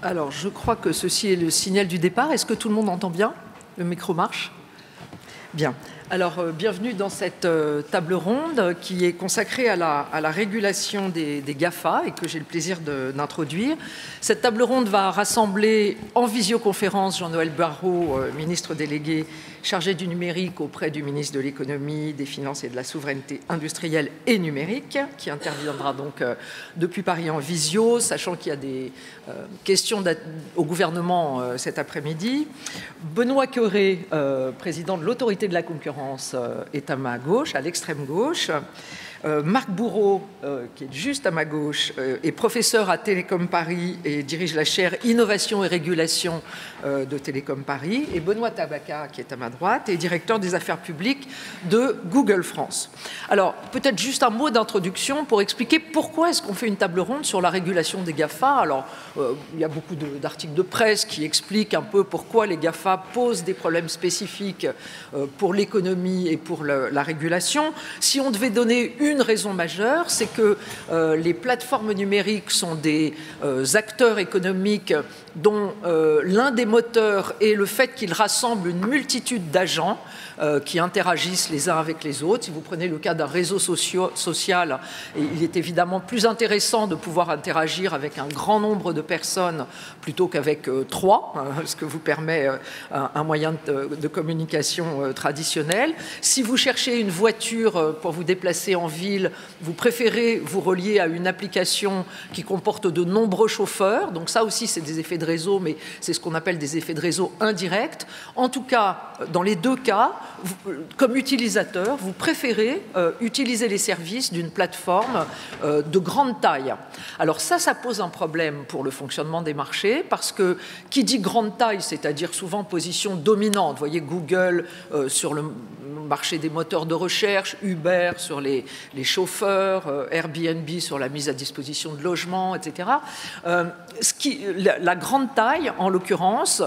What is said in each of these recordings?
Alors, je crois que ceci est le signal du départ. Est-ce que tout le monde entend bien? Le micro marche? Bien. Alors, bienvenue dans cette table ronde qui est consacrée à la régulation des GAFA et que j'ai le plaisir d'introduire. Cette table ronde va rassembler en visioconférence Jean-Noël Barrot, ministre délégué chargé du numérique auprès du ministre de l'économie, des finances et de la souveraineté industrielle et numérique, qui interviendra donc depuis Paris en visio, sachant qu'il y a des questions au gouvernement cet après-midi. Benoît Cœuré, président de l'autorité de la concurrence, est à ma gauche, à l'extrême gauche. Marc Bourreau, qui est juste à ma gauche, est professeur à Télécom Paris et dirige la chaire Innovation et Régulation de Télécom Paris. Et Benoît Tabaka, qui est à ma droite, est directeur des affaires publiques de Google France. Alors, peut-être juste un mot d'introduction pour expliquer pourquoi est-ce qu'on fait une table ronde sur la régulation des GAFA. Alors, il y a beaucoup d'articles de presse qui expliquent un peu pourquoi les GAFA posent des problèmes spécifiques pour l'économie et pour la régulation. Si on devait donner une raison majeure, c'est que les plateformes numériques sont des acteurs économiques dont l'un des moteurs est le fait qu'ils rassemblent une multitude d'agents qui interagissent les uns avec les autres. Si vous prenez le cas d'un réseau social, il est évidemment plus intéressant de pouvoir interagir avec un grand nombre de personnes plutôt qu'avec trois, ce que vous permet un moyen de communication traditionnel. Si vous cherchez une voiture pour vous déplacer en ville, vous préférez vous relier à une application qui comporte de nombreux chauffeurs. Donc ça aussi, c'est des effets de réseau, mais c'est ce qu'on appelle des effets de réseau indirects. En tout cas, dans les deux cas, comme utilisateur, vous préférez utiliser les services d'une plateforme de grande taille. Alors ça pose un problème pour le fonctionnement des marchés, parce que qui dit grande taille, c'est-à-dire souvent position dominante, vous voyez Google sur le marché des moteurs de recherche, Uber sur les chauffeurs, Airbnb sur la mise à disposition de logements, etc. La grande taille, en l'occurrence,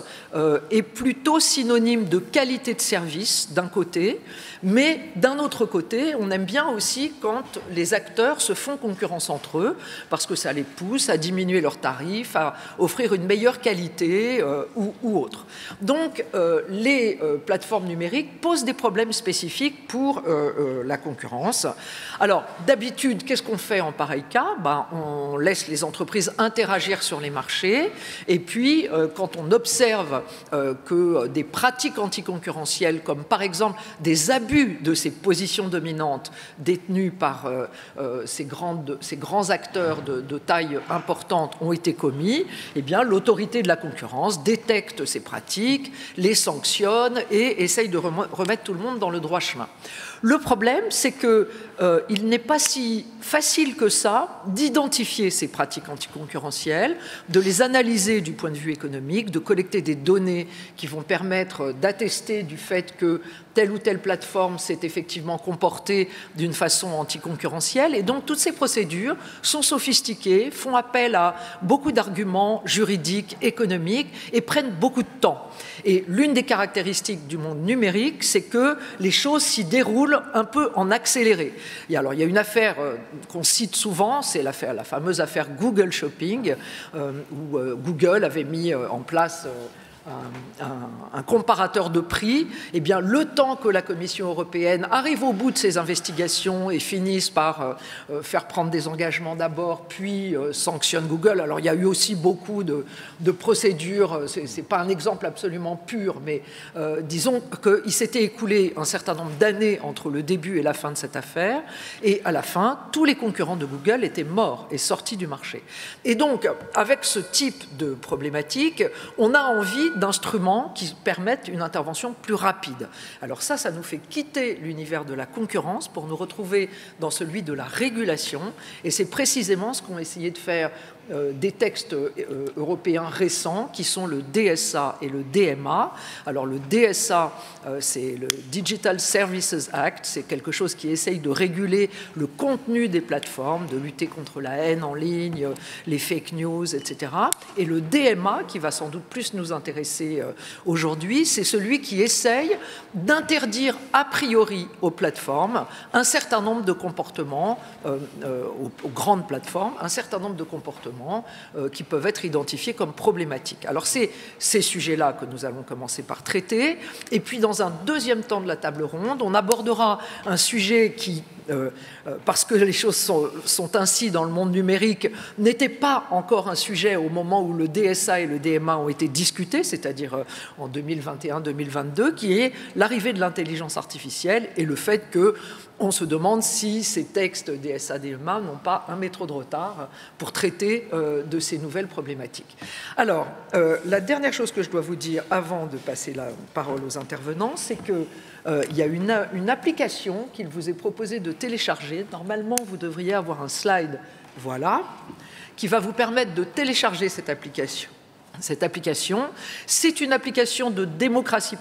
est plutôt synonyme de qualité de service d'un côté, mais d'un autre côté, on aime bien aussi quand les acteurs se font concurrence entre eux, parce que ça les pousse à diminuer leurs tarifs, à offrir une meilleure qualité ou autre. Donc, les plateformes numériques posent des problèmes spécifiques pour la concurrence. Alors, d'habitude, qu'est-ce qu'on fait en pareil cas? On laisse les entreprises interagir sur les marchés, et puis, quand on observe que des pratiques anticoncurrentielles, comme par exemple des abus de ces positions dominantes détenues par ces grands acteurs de taille importante ont été commis, eh bien, l'autorité de la concurrence détecte ces pratiques, les sanctionne et essaye de remettre tout le monde dans le droit chemin. Le problème, c'est qu'il n'est pas si facile que ça d'identifier ces pratiques anticoncurrentielles, de les analyser du point de vue économique, de collecter des données qui vont permettre d'attester du fait que telle ou telle plateforme s'est effectivement comportée d'une façon anticoncurrentielle. Et donc, toutes ces procédures sont sophistiquées, font appel à beaucoup d'arguments juridiques, économiques et prennent beaucoup de temps. Et l'une des caractéristiques du monde numérique, c'est que les choses s'y déroulent un peu en accéléré. Et alors, il y a une affaire qu'on cite souvent, c'est la fameuse affaire Google Shopping, où Google avait mis en place un comparateur de prix. Eh bien, le temps que la Commission européenne arrive au bout de ses investigations et finisse par faire prendre des engagements d'abord, puis sanctionne Google. Alors, il y a eu aussi beaucoup de procédures. C'est pas un exemple absolument pur, mais disons qu'il s'était écoulé un certain nombre d'années entre le début et la fin de cette affaire. Et à la fin, tous les concurrents de Google étaient morts et sortis du marché. Et donc, avec ce type de problématique, on a envie d'instruments qui permettent une intervention plus rapide. Alors ça nous fait quitter l'univers de la concurrence pour nous retrouver dans celui de la régulation, et c'est précisément ce qu'ont essayé de faire des textes européens récents qui sont le DSA et le DMA. Alors le DSA, c'est le Digital Services Act, c'est quelque chose qui essaye de réguler le contenu des plateformes, de lutter contre la haine en ligne, les fake news, etc. Et le DMA, qui va sans doute plus nous intéresser aujourd'hui, c'est celui qui essaye d'interdire a priori aux plateformes un certain nombre de comportements, aux grandes plateformes, un certain nombre de comportements comportements qui peuvent être identifiés comme problématiques. Alors c'est ces sujets-là que nous allons commencer par traiter, et puis dans un deuxième temps de la table ronde, on abordera un sujet qui, parce que les choses sont ainsi dans le monde numérique, n'était pas encore un sujet au moment où le DSA et le DMA ont été discutés, c'est-à-dire en 2021-2022, qui est l'arrivée de l'intelligence artificielle et le fait qu'on se demande si ces textes DSA-DMA n'ont pas un métro de retard pour traiter de ces nouvelles problématiques. Alors, la dernière chose que je dois vous dire avant de passer la parole aux intervenants, c'est que il y a une application qu'il vous est proposé de télécharger. Normalement, vous devriez avoir un slide, voilà, qui va vous permettre de télécharger cette application. C'est une application de démocratie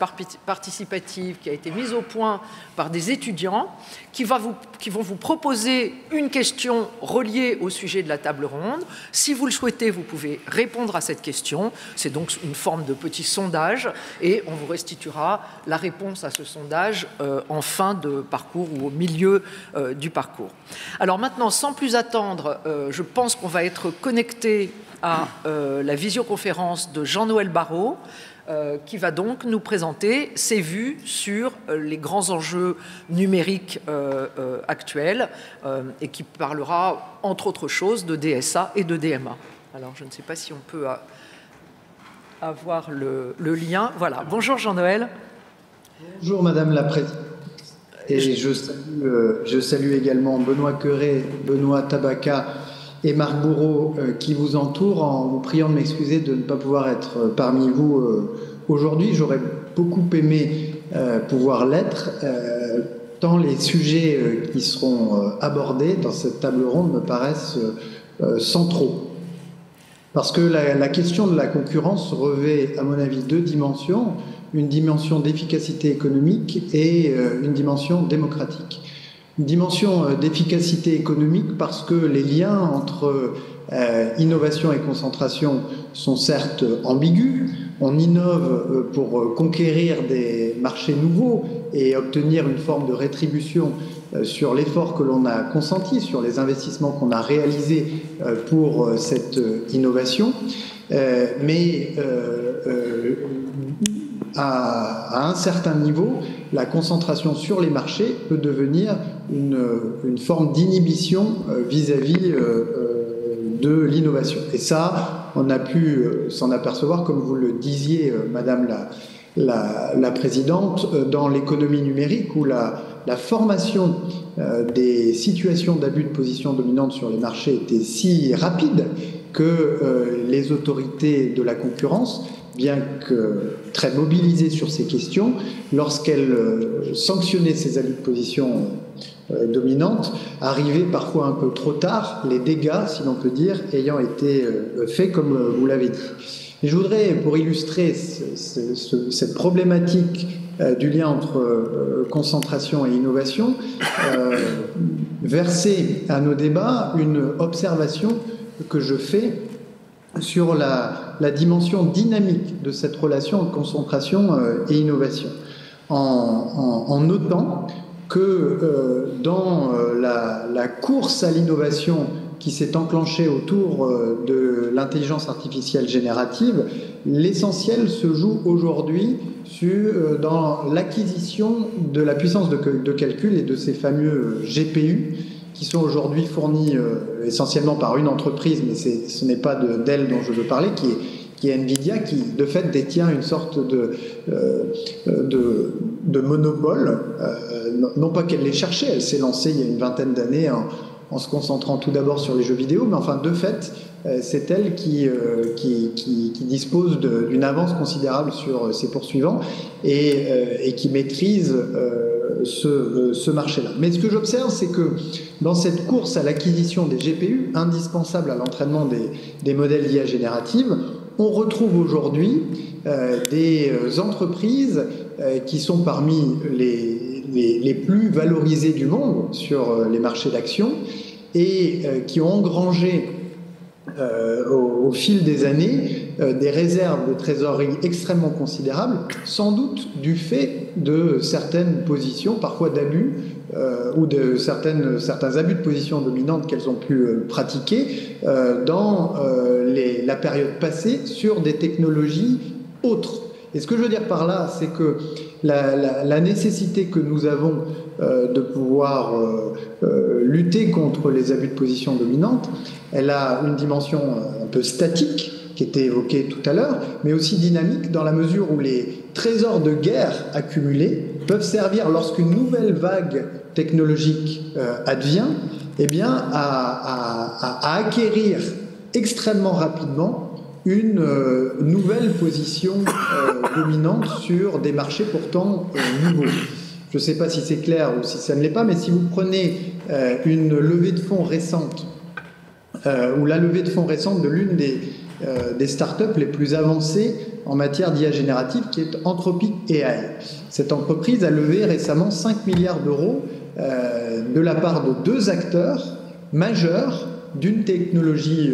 participative qui a été mise au point par des étudiants qui vont vous proposer une question reliée au sujet de la table ronde. Si vous le souhaitez, vous pouvez répondre à cette question. C'est donc une forme de petit sondage et on vous restituera la réponse à ce sondage en fin de parcours ou au milieu du parcours. Alors maintenant, sans plus attendre, je pense qu'on va être connecté à la visioconférence de Jean-Noël Barrot, qui va donc nous présenter ses vues sur les grands enjeux numériques actuels et qui parlera, entre autres choses, de DSA et de DMA. Alors, je ne sais pas si on peut avoir le lien. Voilà. Bonjour Jean-Noël. Bonjour Madame la Présidente. Et je salue également Benoît Queuret, Benoît Tabaka et Marc Bourreau qui vous entourent, en vous priant de m'excuser de ne pas pouvoir être parmi vous aujourd'hui. J'aurais beaucoup aimé pouvoir l'être, tant les sujets qui seront abordés dans cette table ronde me paraissent centraux. Parce que la question de la concurrence revêt, à mon avis, deux dimensions, une dimension d'efficacité économique et une dimension démocratique. Une dimension d'efficacité économique parce que les liens entre innovation et concentration sont certes ambigus. On innove pour conquérir des marchés nouveaux et obtenir une forme de rétribution sur l'effort que l'on a consenti, sur les investissements qu'on a réalisés pour cette innovation. Mais à un certain niveau, la concentration sur les marchés peut devenir une forme d'inhibition vis-à-vis de l'innovation. Et ça, on a pu s'en apercevoir, comme vous le disiez, Madame la Présidente, dans l'économie numérique, où la formation des situations d'abus de position dominante sur les marchés était si rapide que les autorités de la concurrence, bien que très mobilisées sur ces questions, lorsqu'elles sanctionnaient ces abus de position dominante, arrivaient parfois un peu trop tard, les dégâts, si l'on peut dire, ayant été faits, comme vous l'avez dit. Et je voudrais, pour illustrer cette problématique du lien entre concentration et innovation, verser à nos débats une observation que je fais sur la dimension dynamique de cette relation entre concentration et innovation, en notant que dans la course à l'innovation qui s'est enclenchée autour de l'intelligence artificielle générative, l'essentiel se joue aujourd'hui dans l'acquisition de la puissance de calcul et de ces fameux GPU qui sont aujourd'hui fournis essentiellement par une entreprise, mais ce n'est pas d'elle dont je veux parler, qui est Nvidia, qui de fait détient une sorte de monopole. Non pas qu'elle l'ait cherché, elle s'est lancée il y a une vingtaine d'années en se concentrant tout d'abord sur les jeux vidéo, mais enfin de fait, c'est elle qui dispose d'une avance considérable sur ses poursuivants et qui maîtrise ce marché-là. Mais ce que j'observe, c'est que dans cette course à l'acquisition des GPU, indispensable à l'entraînement des modèles d'IA générative, on retrouve aujourd'hui des entreprises qui sont parmi les plus valorisées du monde sur les marchés d'actions et qui ont engrangé au fil des années des réserves de trésorerie extrêmement considérables, sans doute du fait de certaines positions, parfois d'abus, ou de certains abus de position dominante qu'elles ont pu pratiquer dans la période passée sur des technologies autres. Et ce que je veux dire par là, c'est que la nécessité que nous avons de pouvoir lutter contre les abus de position dominante, elle a une dimension un peu statique, qui était évoquée tout à l'heure, mais aussi dynamique dans la mesure où les trésors de guerre accumulés peuvent servir, lorsqu'une nouvelle vague technologique advient, eh bien, à acquérir extrêmement rapidement une nouvelle position dominante sur des marchés pourtant nouveaux. Je ne sais pas si c'est clair ou si ça ne l'est pas, mais si vous prenez une levée de fonds récente, ou la levée de fonds récente de l'une des startups les plus avancées en matière d'IA générative, qui est Anthropic AI. Cette entreprise a levé récemment 5 milliards d'euros de la part de 2 acteurs majeurs d'une technologie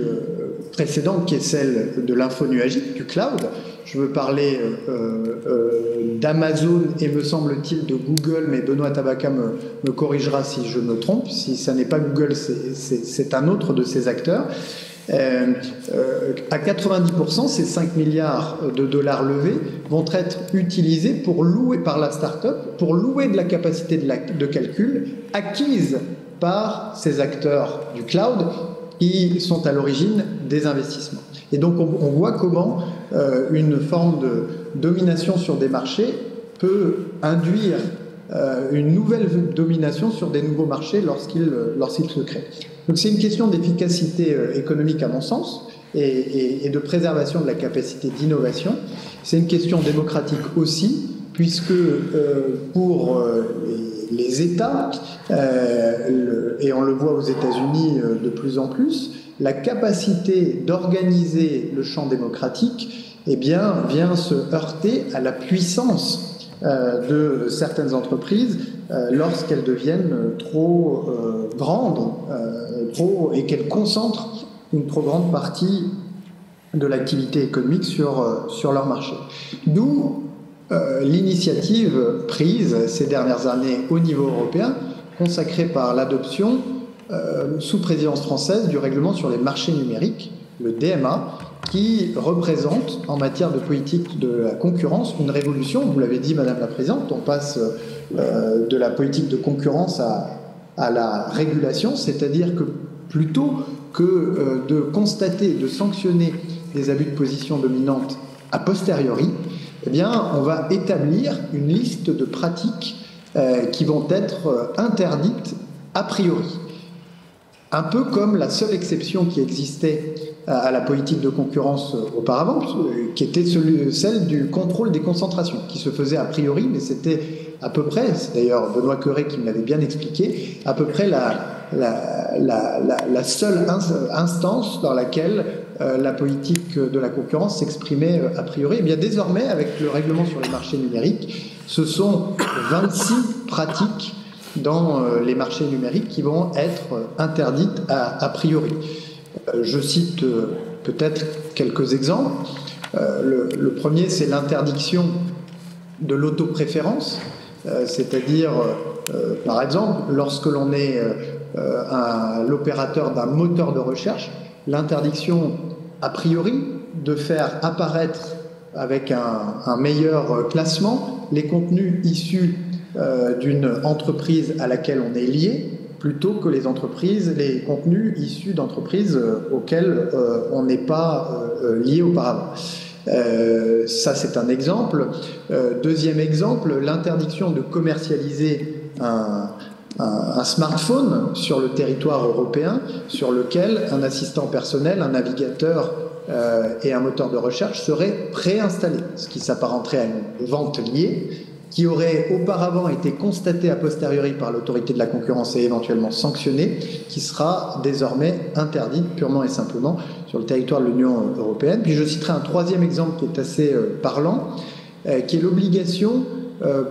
précédente qui est celle de l'infonuagique, du cloud. Je veux parler d'Amazon et me semble-t-il de Google, mais Benoît Tabaka me corrigera si je me trompe. Si ça n'est pas Google, c'est un autre de ces acteurs. À 90%, ces 5 milliards de dollars levés vont être utilisés pour louer par la start-up, pour louer de la capacité de calcul acquise par ces acteurs du cloud qui sont à l'origine des investissements. Et donc on voit comment une forme de domination sur des marchés peut induire une nouvelle domination sur des nouveaux marchés lorsqu'ils se créent. Donc c'est une question d'efficacité économique à mon sens et de préservation de la capacité d'innovation. C'est une question démocratique aussi, puisque pour les États, et on le voit aux États-Unis de plus en plus, la capacité d'organiser le champ démocratique eh bien, vient se heurter à la puissance de certaines entreprises lorsqu'elles deviennent trop grandes et qu'elles concentrent une trop grande partie de l'activité économique sur leur marché. D'où l'initiative prise ces dernières années au niveau européen, consacrée par l'adoption sous présidence française du règlement sur les marchés numériques, le DMA, qui représente en matière de politique de la concurrence une révolution. Vous l'avez dit, Madame la Présidente, on passe de la politique de concurrence à la régulation, c'est-à-dire que plutôt que de constater, de sanctionner des abus de position dominante a posteriori, eh bien, on va établir une liste de pratiques qui vont être interdites a priori. Un peu comme la seule exception qui existait à la politique de concurrence auparavant, qui était celle du contrôle des concentrations, qui se faisait a priori, mais c'était à peu près, c'est d'ailleurs Benoît Cœuré qui me l'avait bien expliqué, à peu près la seule instance dans laquelle la politique de la concurrence s'exprimait a priori. Et bien désormais, avec le règlement sur les marchés numériques, ce sont 26 pratiques dans les marchés numériques qui vont être interdites a priori. Je cite peut-être quelques exemples. Le premier, c'est l'interdiction de l'autopréférence, c'est-à-dire, par exemple, lorsque l'on est l'opérateur d'un moteur de recherche, l'interdiction a priori de faire apparaître avec un meilleur classement les contenus issus d'une entreprise à laquelle on est lié, plutôt que les contenus issus d'entreprises auxquelles on n'est pas lié auparavant. Ça, c'est un exemple. Deuxième exemple, l'interdiction de commercialiser un smartphone sur le territoire européen, sur lequel un assistant personnel, un navigateur et un moteur de recherche seraient préinstallés, ce qui s'apparenterait à une vente liée, qui aurait auparavant été constatée a posteriori par l'autorité de la concurrence et éventuellement sanctionnée, qui sera désormais interdite purement et simplement sur le territoire de l'Union européenne. Puis je citerai un troisième exemple qui est assez parlant, qui est l'obligation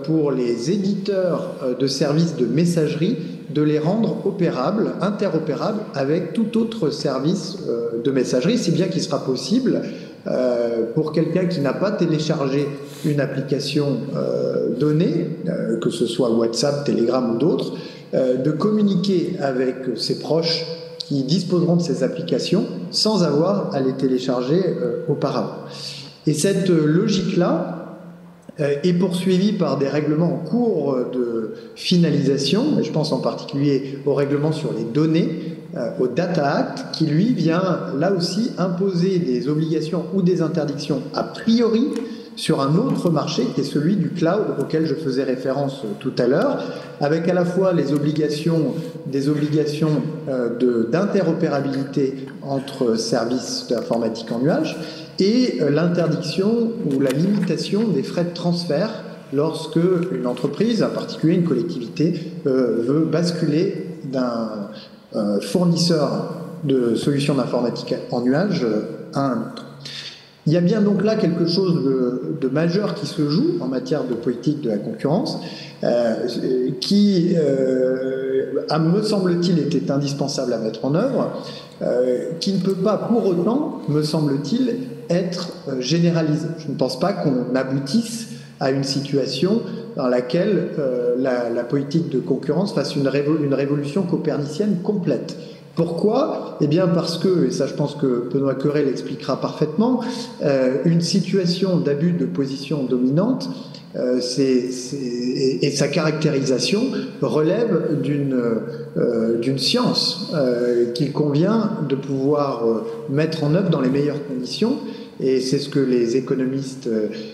pour les éditeurs de services de messagerie de les rendre opérables, interopérables avec tout autre service de messagerie, si bien qu'il sera possible pour quelqu'un qui n'a pas téléchargé une application donnée, que ce soit WhatsApp, Telegram ou d'autres, de communiquer avec ses proches qui disposeront de ces applications sans avoir à les télécharger auparavant. Et cette logique-là est poursuivie par des règlements en cours de finalisation, et je pense en particulier au règlement sur les données, au Data Act, qui lui vient là aussi imposer des obligations ou des interdictions a priori sur un autre marché qui est celui du cloud auquel je faisais référence tout à l'heure, avec à la fois des obligations d'interopérabilité entre services d'informatique en nuage et l'interdiction ou la limitation des frais de transfert lorsque une entreprise, en particulier une collectivité, veut basculer d'un fournisseur de solutions d'informatique en nuage à un autre. Il y a bien donc là quelque chose de majeur qui se joue en matière de politique de la concurrence, qui, me semble-t-il, était indispensable à mettre en œuvre, qui ne peut pas pour autant, me semble-t-il, être généralisé. Je ne pense pas qu'on aboutisse à une situation dans laquelle la politique de concurrence fasse une révolution copernicienne complète. Pourquoi? Eh bien parce que, et ça je pense que Benoît Cœuré l'expliquera parfaitement, une situation d'abus de position dominante et sa caractérisation relève d'une science qu'il convient de pouvoir mettre en œuvre dans les meilleures conditions. Et c'est ce que les économistes,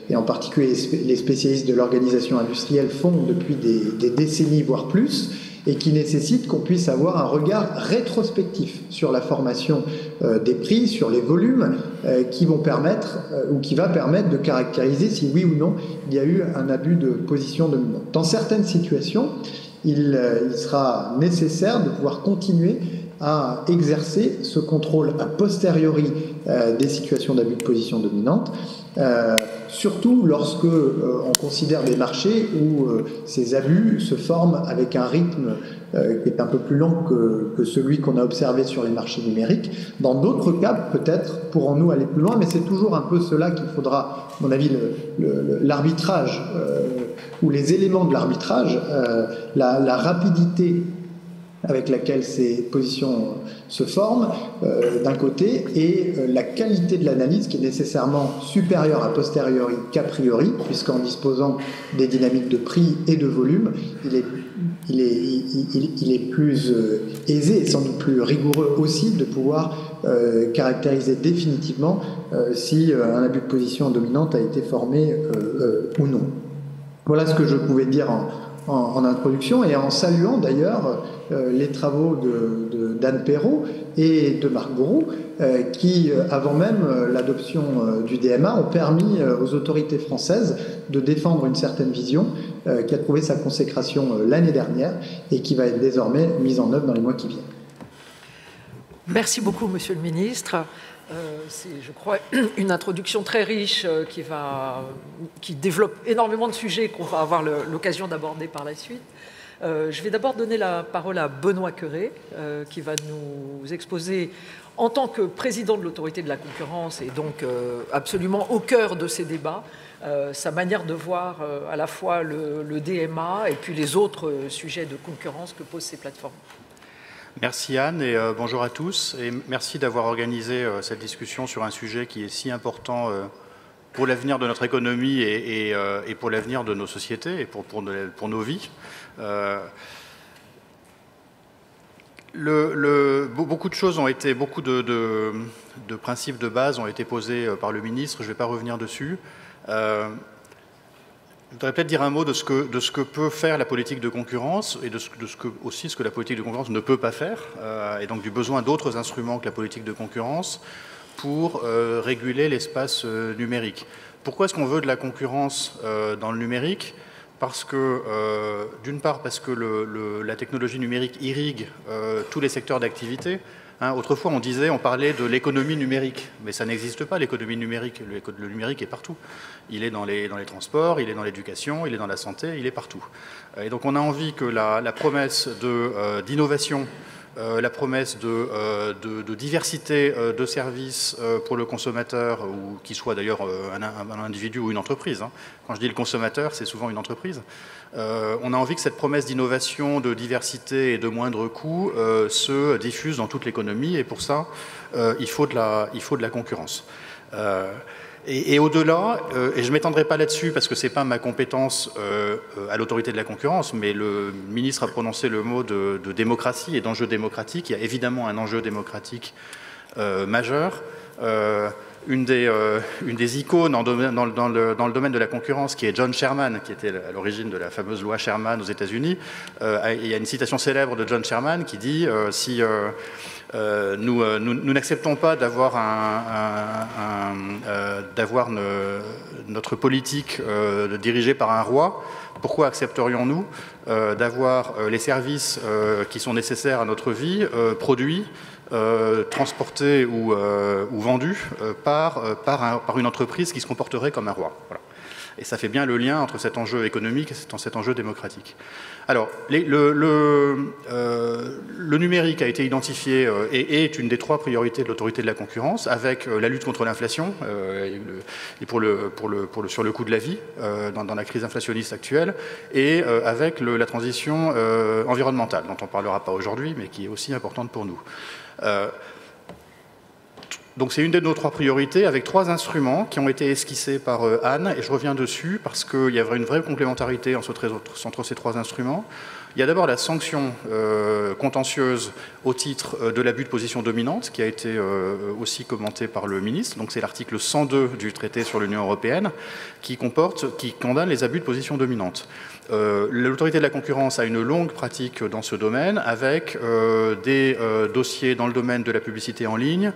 et en particulier les spécialistes de l'organisation industrielle, font depuis des décennies, voire plus, et qui nécessite qu'on puisse avoir un regard rétrospectif sur la formation des prix, sur les volumes, qui vont permettre, ou qui va permettre de caractériser si oui ou non il y a eu un abus de position dominante. Dans certaines situations, il sera nécessaire de pouvoir continuer à exercer ce contrôle a posteriori des situations d'abus de position dominante, surtout lorsque on considère des marchés où ces abus se forment avec un rythme qui est un peu plus lent que celui qu'on a observé sur les marchés numériques. Dans d'autres cas, peut-être, pourrons-nous aller plus loin, mais c'est toujours un peu cela qu'il faudra, à mon avis, l'arbitrage, ou les éléments de l'arbitrage, la rapidité avec laquelle ces positions se forment, d'un côté, et la qualité de l'analyse qui est nécessairement supérieure a posteriori qu'a priori, puisqu'en disposant des dynamiques de prix et de volume, il est plus aisé et sans doute plus rigoureux aussi de pouvoir caractériser définitivement si un abus de position dominante a été formé ou non. Voilà ce que je pouvais dire en introduction, et en saluant d'ailleurs les travaux d'Anne Perrault et de Marc Bourreau, qui, avant même l'adoption du DMA, ont permis aux autorités françaises de défendre une certaine vision qui a trouvé sa consécration l'année dernière et qui va être désormais mise en œuvre dans les mois qui viennent. Merci beaucoup, Monsieur le Ministre. C'est, je crois, une introduction très riche qui développe énormément de sujets qu'on va avoir l'occasion d'aborder par la suite. Je vais d'abord donner la parole à Benoît Cœuré, qui va nous exposer, en tant que président de l'autorité de la concurrence et donc absolument au cœur de ces débats, sa manière de voir à la fois le DMA et puis les autres sujets de concurrence que posent ces plateformes. Merci Anne et bonjour à tous, et merci d'avoir organisé cette discussion sur un sujet qui est si important pour l'avenir de notre économie et pour l'avenir de nos sociétés et pour nos vies. Beaucoup de choses ont été, beaucoup de principes de base ont été posés par le ministre, je ne vais pas revenir dessus. Je voudrais peut-être dire un mot de ce que peut faire la politique de concurrence et aussi ce que la politique de concurrence ne peut pas faire, et donc du besoin d'autres instruments que la politique de concurrence pour réguler l'espace numérique. Pourquoi est-ce qu'on veut de la concurrence dans le numérique? Parce que, d'une part, parce que la technologie numérique irrigue tous les secteurs d'activité. Autrefois, on parlait de l'économie numérique, mais ça n'existe pas, l'économie numérique. Le numérique est partout. Il est dans les transports, il est dans l'éducation, il est dans la santé, il est partout. Et donc, on a envie que la promesse d'innovation la promesse de diversité de services pour le consommateur, ou qui soit d'ailleurs un individu ou une entreprise. Hein. Quand je dis le consommateur, c'est souvent une entreprise. On a envie que cette promesse d'innovation, de diversité et de moindre coût se diffuse dans toute l'économie, et pour ça, il faut de la concurrence. Et au-delà, et je ne m'étendrai pas là-dessus parce que ce n'est pas ma compétence à l'autorité de la concurrence, mais le ministre a prononcé le mot de démocratie et d'enjeu démocratique. Il y a évidemment un enjeu démocratique majeur. Une des icônes dans le domaine de la concurrence, qui est John Sherman, qui était à l'origine de la fameuse loi Sherman aux États-Unis. Il y a une citation célèbre de John Sherman qui dit si nous n'acceptons pas d'avoir notre politique dirigée par un roi, pourquoi accepterions-nous d'avoir les services qui sont nécessaires à notre vie produits, transportés ou vendus par une entreprise qui se comporterait comme un roi. Voilà. Et ça fait bien le lien entre cet enjeu économique et cet enjeu démocratique. Alors, le numérique a été identifié et est une des 3 priorités de l'autorité de la concurrence, avec la lutte contre l'inflation et sur le coût de la vie dans la crise inflationniste actuelle, et avec la transition environnementale, dont on ne parlera pas aujourd'hui, mais qui est aussi importante pour nous. Donc c'est une de nos 3 priorités, avec 3 instruments qui ont été esquissés par Anne, et je reviens dessus parce qu'il y a une vraie complémentarité entre ces 3 instruments. Il y a d'abord la sanction contentieuse au titre de l'abus de position dominante, qui a été aussi commentée par le ministre. Donc c'est l'article 102 du traité sur l'Union européenne qui condamne les abus de position dominante. L'autorité de la concurrence a une longue pratique dans ce domaine, avec des dossiers dans le domaine de la publicité en ligne.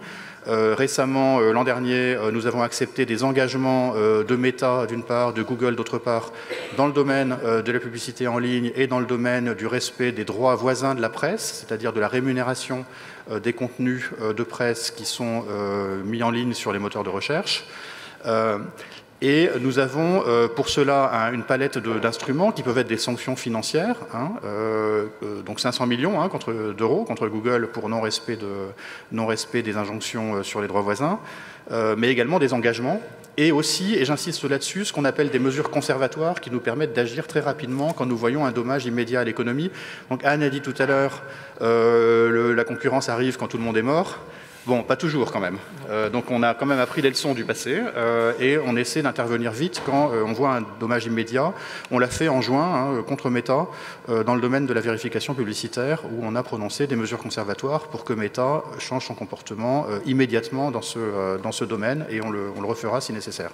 Récemment, l'an dernier, nous avons accepté des engagements de Meta, d'une part, de Google, d'autre part, dans le domaine de la publicité en ligne et dans le domaine du respect des droits voisins de la presse, c'est-à-dire de la rémunération des contenus de presse qui sont mis en ligne sur les moteurs de recherche. Et nous avons pour cela une palette d'instruments qui peuvent être des sanctions financières, donc 500 millions d'euros contre Google pour non-respect des injonctions sur les droits voisins, mais également des engagements, et aussi, et j'insiste là-dessus, ce qu'on appelle des mesures conservatoires qui nous permettent d'agir très rapidement quand nous voyons un dommage immédiat à l'économie. Donc Anne a dit tout à l'heure, la concurrence arrive quand tout le monde est mort. Bon, pas toujours quand même. Donc on a quand même appris les leçons du passé et on essaie d'intervenir vite quand on voit un dommage immédiat. On l'a fait en juin contre Meta dans le domaine de la vérification publicitaire, où on a prononcé des mesures conservatoires pour que Meta change son comportement immédiatement dans ce domaine, et on le refera si nécessaire.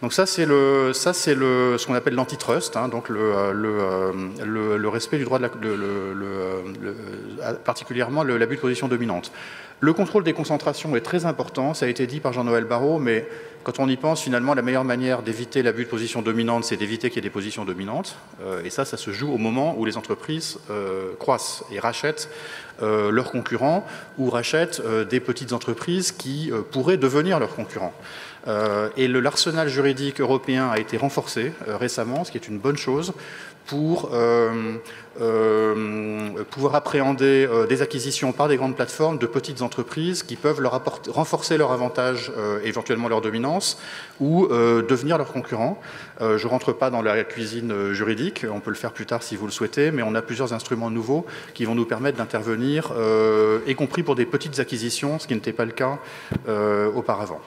Donc ça c'est ce qu'on appelle l'antitrust, donc le respect du droit de particulièrement l'abus de position dominante. Le contrôle des concentrations est très important, ça a été dit par Jean-Noël Barrot, mais quand on y pense, finalement, la meilleure manière d'éviter l'abus de position dominante, c'est d'éviter qu'il y ait des positions dominantes. Et ça se joue au moment où les entreprises croissent et rachètent leurs concurrents, ou rachètent des petites entreprises qui pourraient devenir leurs concurrents. Et l'arsenal juridique européen a été renforcé récemment, ce qui est une bonne chose, pour pouvoir appréhender des acquisitions par des grandes plateformes de petites entreprises qui peuvent renforcer leur avantage, éventuellement leur dominance, ou devenir leurs concurrents. Je ne rentre pas dans la cuisine juridique, on peut le faire plus tard si vous le souhaitez, mais on a plusieurs instruments nouveaux qui vont nous permettre d'intervenir, y compris pour des petites acquisitions, ce qui n'était pas le cas auparavant.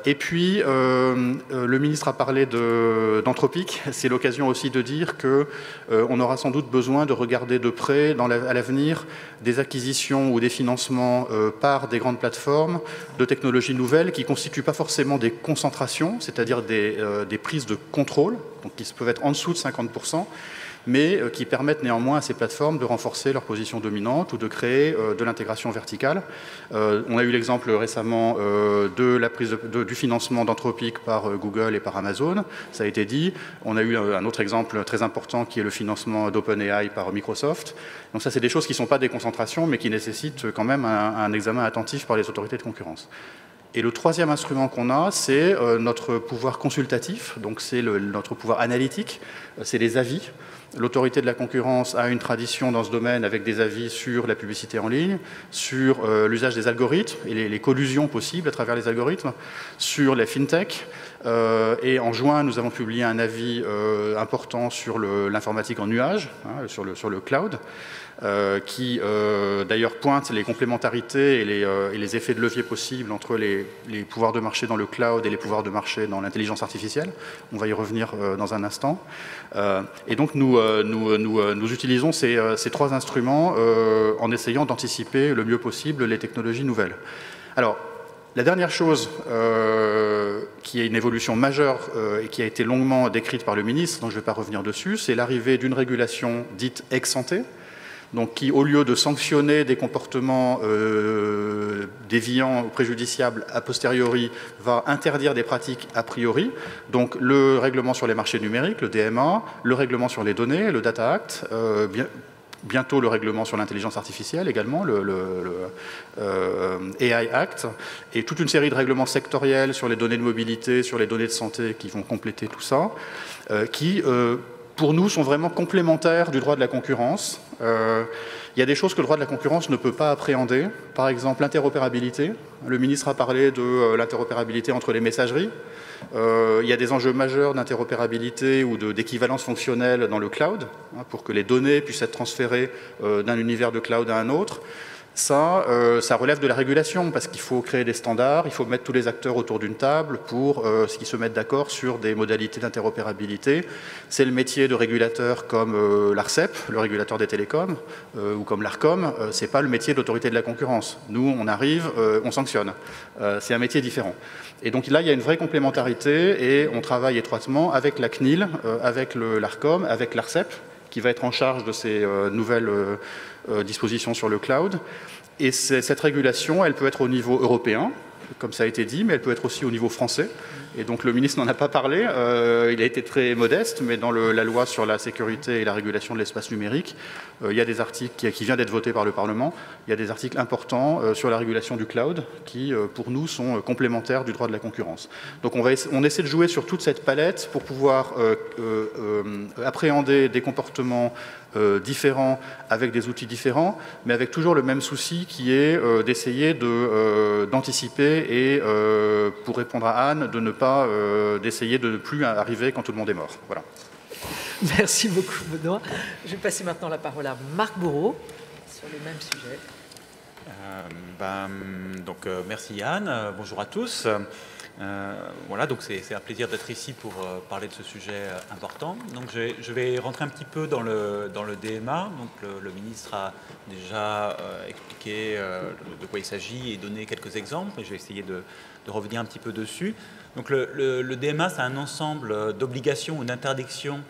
Et puis, le ministre a parlé d'Anthropic. C'est l'occasion aussi de dire qu'on aura sans doute besoin de regarder de près à l'avenir des acquisitions ou des financements par des grandes plateformes de technologies nouvelles qui ne constituent pas forcément des concentrations, c'est-à-dire des prises de contrôle, donc qui peuvent être en dessous de 50%, mais qui permettent néanmoins à ces plateformes de renforcer leur position dominante ou de créer de l'intégration verticale. On a eu l'exemple récemment de la prise du financement d'Anthropic par Google et par Amazon, ça a été dit. On a eu un autre exemple très important qui est le financement d'OpenAI par Microsoft. Donc ça, c'est des choses qui ne sont pas des concentrations, mais qui nécessitent quand même un examen attentif par les autorités de concurrence. Et le troisième instrument qu'on a, c'est notre pouvoir consultatif, donc c'est notre pouvoir analytique, c'est les avis. L'autorité de la concurrence a une tradition dans ce domaine avec des avis sur la publicité en ligne, sur l'usage des algorithmes et les collusions possibles à travers les algorithmes, sur les fintech. Et en juin, nous avons publié un avis important sur l'informatique en nuage, hein, sur le cloud, qui d'ailleurs pointe les complémentarités et les effets de levier possibles entre les pouvoirs de marché dans le cloud et les pouvoirs de marché dans l'intelligence artificielle. On va y revenir dans un instant. Et donc nous utilisons ces trois instruments en essayant d'anticiper le mieux possible les technologies nouvelles. Alors, la dernière chose qui est une évolution majeure et qui a été longuement décrite par le ministre, donc je ne vais pas revenir dessus, c'est l'arrivée d'une régulation dite ex ante, donc qui, au lieu de sanctionner des comportements déviants ou préjudiciables a posteriori, va interdire des pratiques a priori. Donc le règlement sur les marchés numériques, le DMA, le règlement sur les données, le Data Act, bientôt le règlement sur l'intelligence artificielle également, le AI Act, et toute une série de règlements sectoriels sur les données de mobilité, sur les données de santé qui vont compléter tout ça, qui, pour nous, sont vraiment complémentaires du droit de la concurrence. Il y a des choses que le droit de la concurrence ne peut pas appréhender, par exemple l'interopérabilité. Le ministre a parlé de l'interopérabilité entre les messageries. Il y a des enjeux majeurs d'interopérabilité ou d'équivalence fonctionnelle dans le cloud, hein, pour que les données puissent être transférées d'un univers de cloud à un autre. Ça relève de la régulation, parce qu'il faut créer des standards, il faut mettre tous les acteurs autour d'une table pour qu'ils se mettent d'accord sur des modalités d'interopérabilité. C'est le métier de régulateurs comme l'ARCEP, le régulateur des télécoms, ou comme l'ARCOM. C'est pas le métier de l'autorité de la concurrence. Nous, on arrive, on sanctionne. C'est un métier différent. Et donc là, il y a une vraie complémentarité et on travaille étroitement avec la CNIL, avec l'ARCOM, avec l'ARCEP, qui va être en charge de ces nouvelles dispositions sur le cloud. Et cette régulation, elle peut être au niveau européen, comme ça a été dit, mais elle peut être aussi au niveau français. Et donc le ministre n'en a pas parlé, il a été très modeste, mais dans la loi sur la sécurité et la régulation de l'espace numérique, il y a des articles qui viennent d'être votés par le Parlement, il y a des articles importants sur la régulation du cloud qui, pour nous, sont complémentaires du droit de la concurrence. Donc on essaie de jouer sur toute cette palette pour pouvoir appréhender des comportements différents avec des outils différents, mais avec toujours le même souci qui est d'essayer d'anticiper et, pour répondre à Anne, d'essayer de ne plus arriver quand tout le monde est mort. Voilà. Merci beaucoup, Benoît. Je vais passer maintenant la parole à Marc Bourreau sur le même sujet. Merci Yann, bonjour à tous. Voilà, donc c'est un plaisir d'être ici pour parler de ce sujet important. Donc je vais rentrer un petit peu dans le DMA. Donc le ministre a déjà expliqué de quoi il s'agit et donné quelques exemples, mais je vais essayer de revenir un petit peu dessus. Donc le DMA, c'est un ensemble d'obligations ou d'interdictions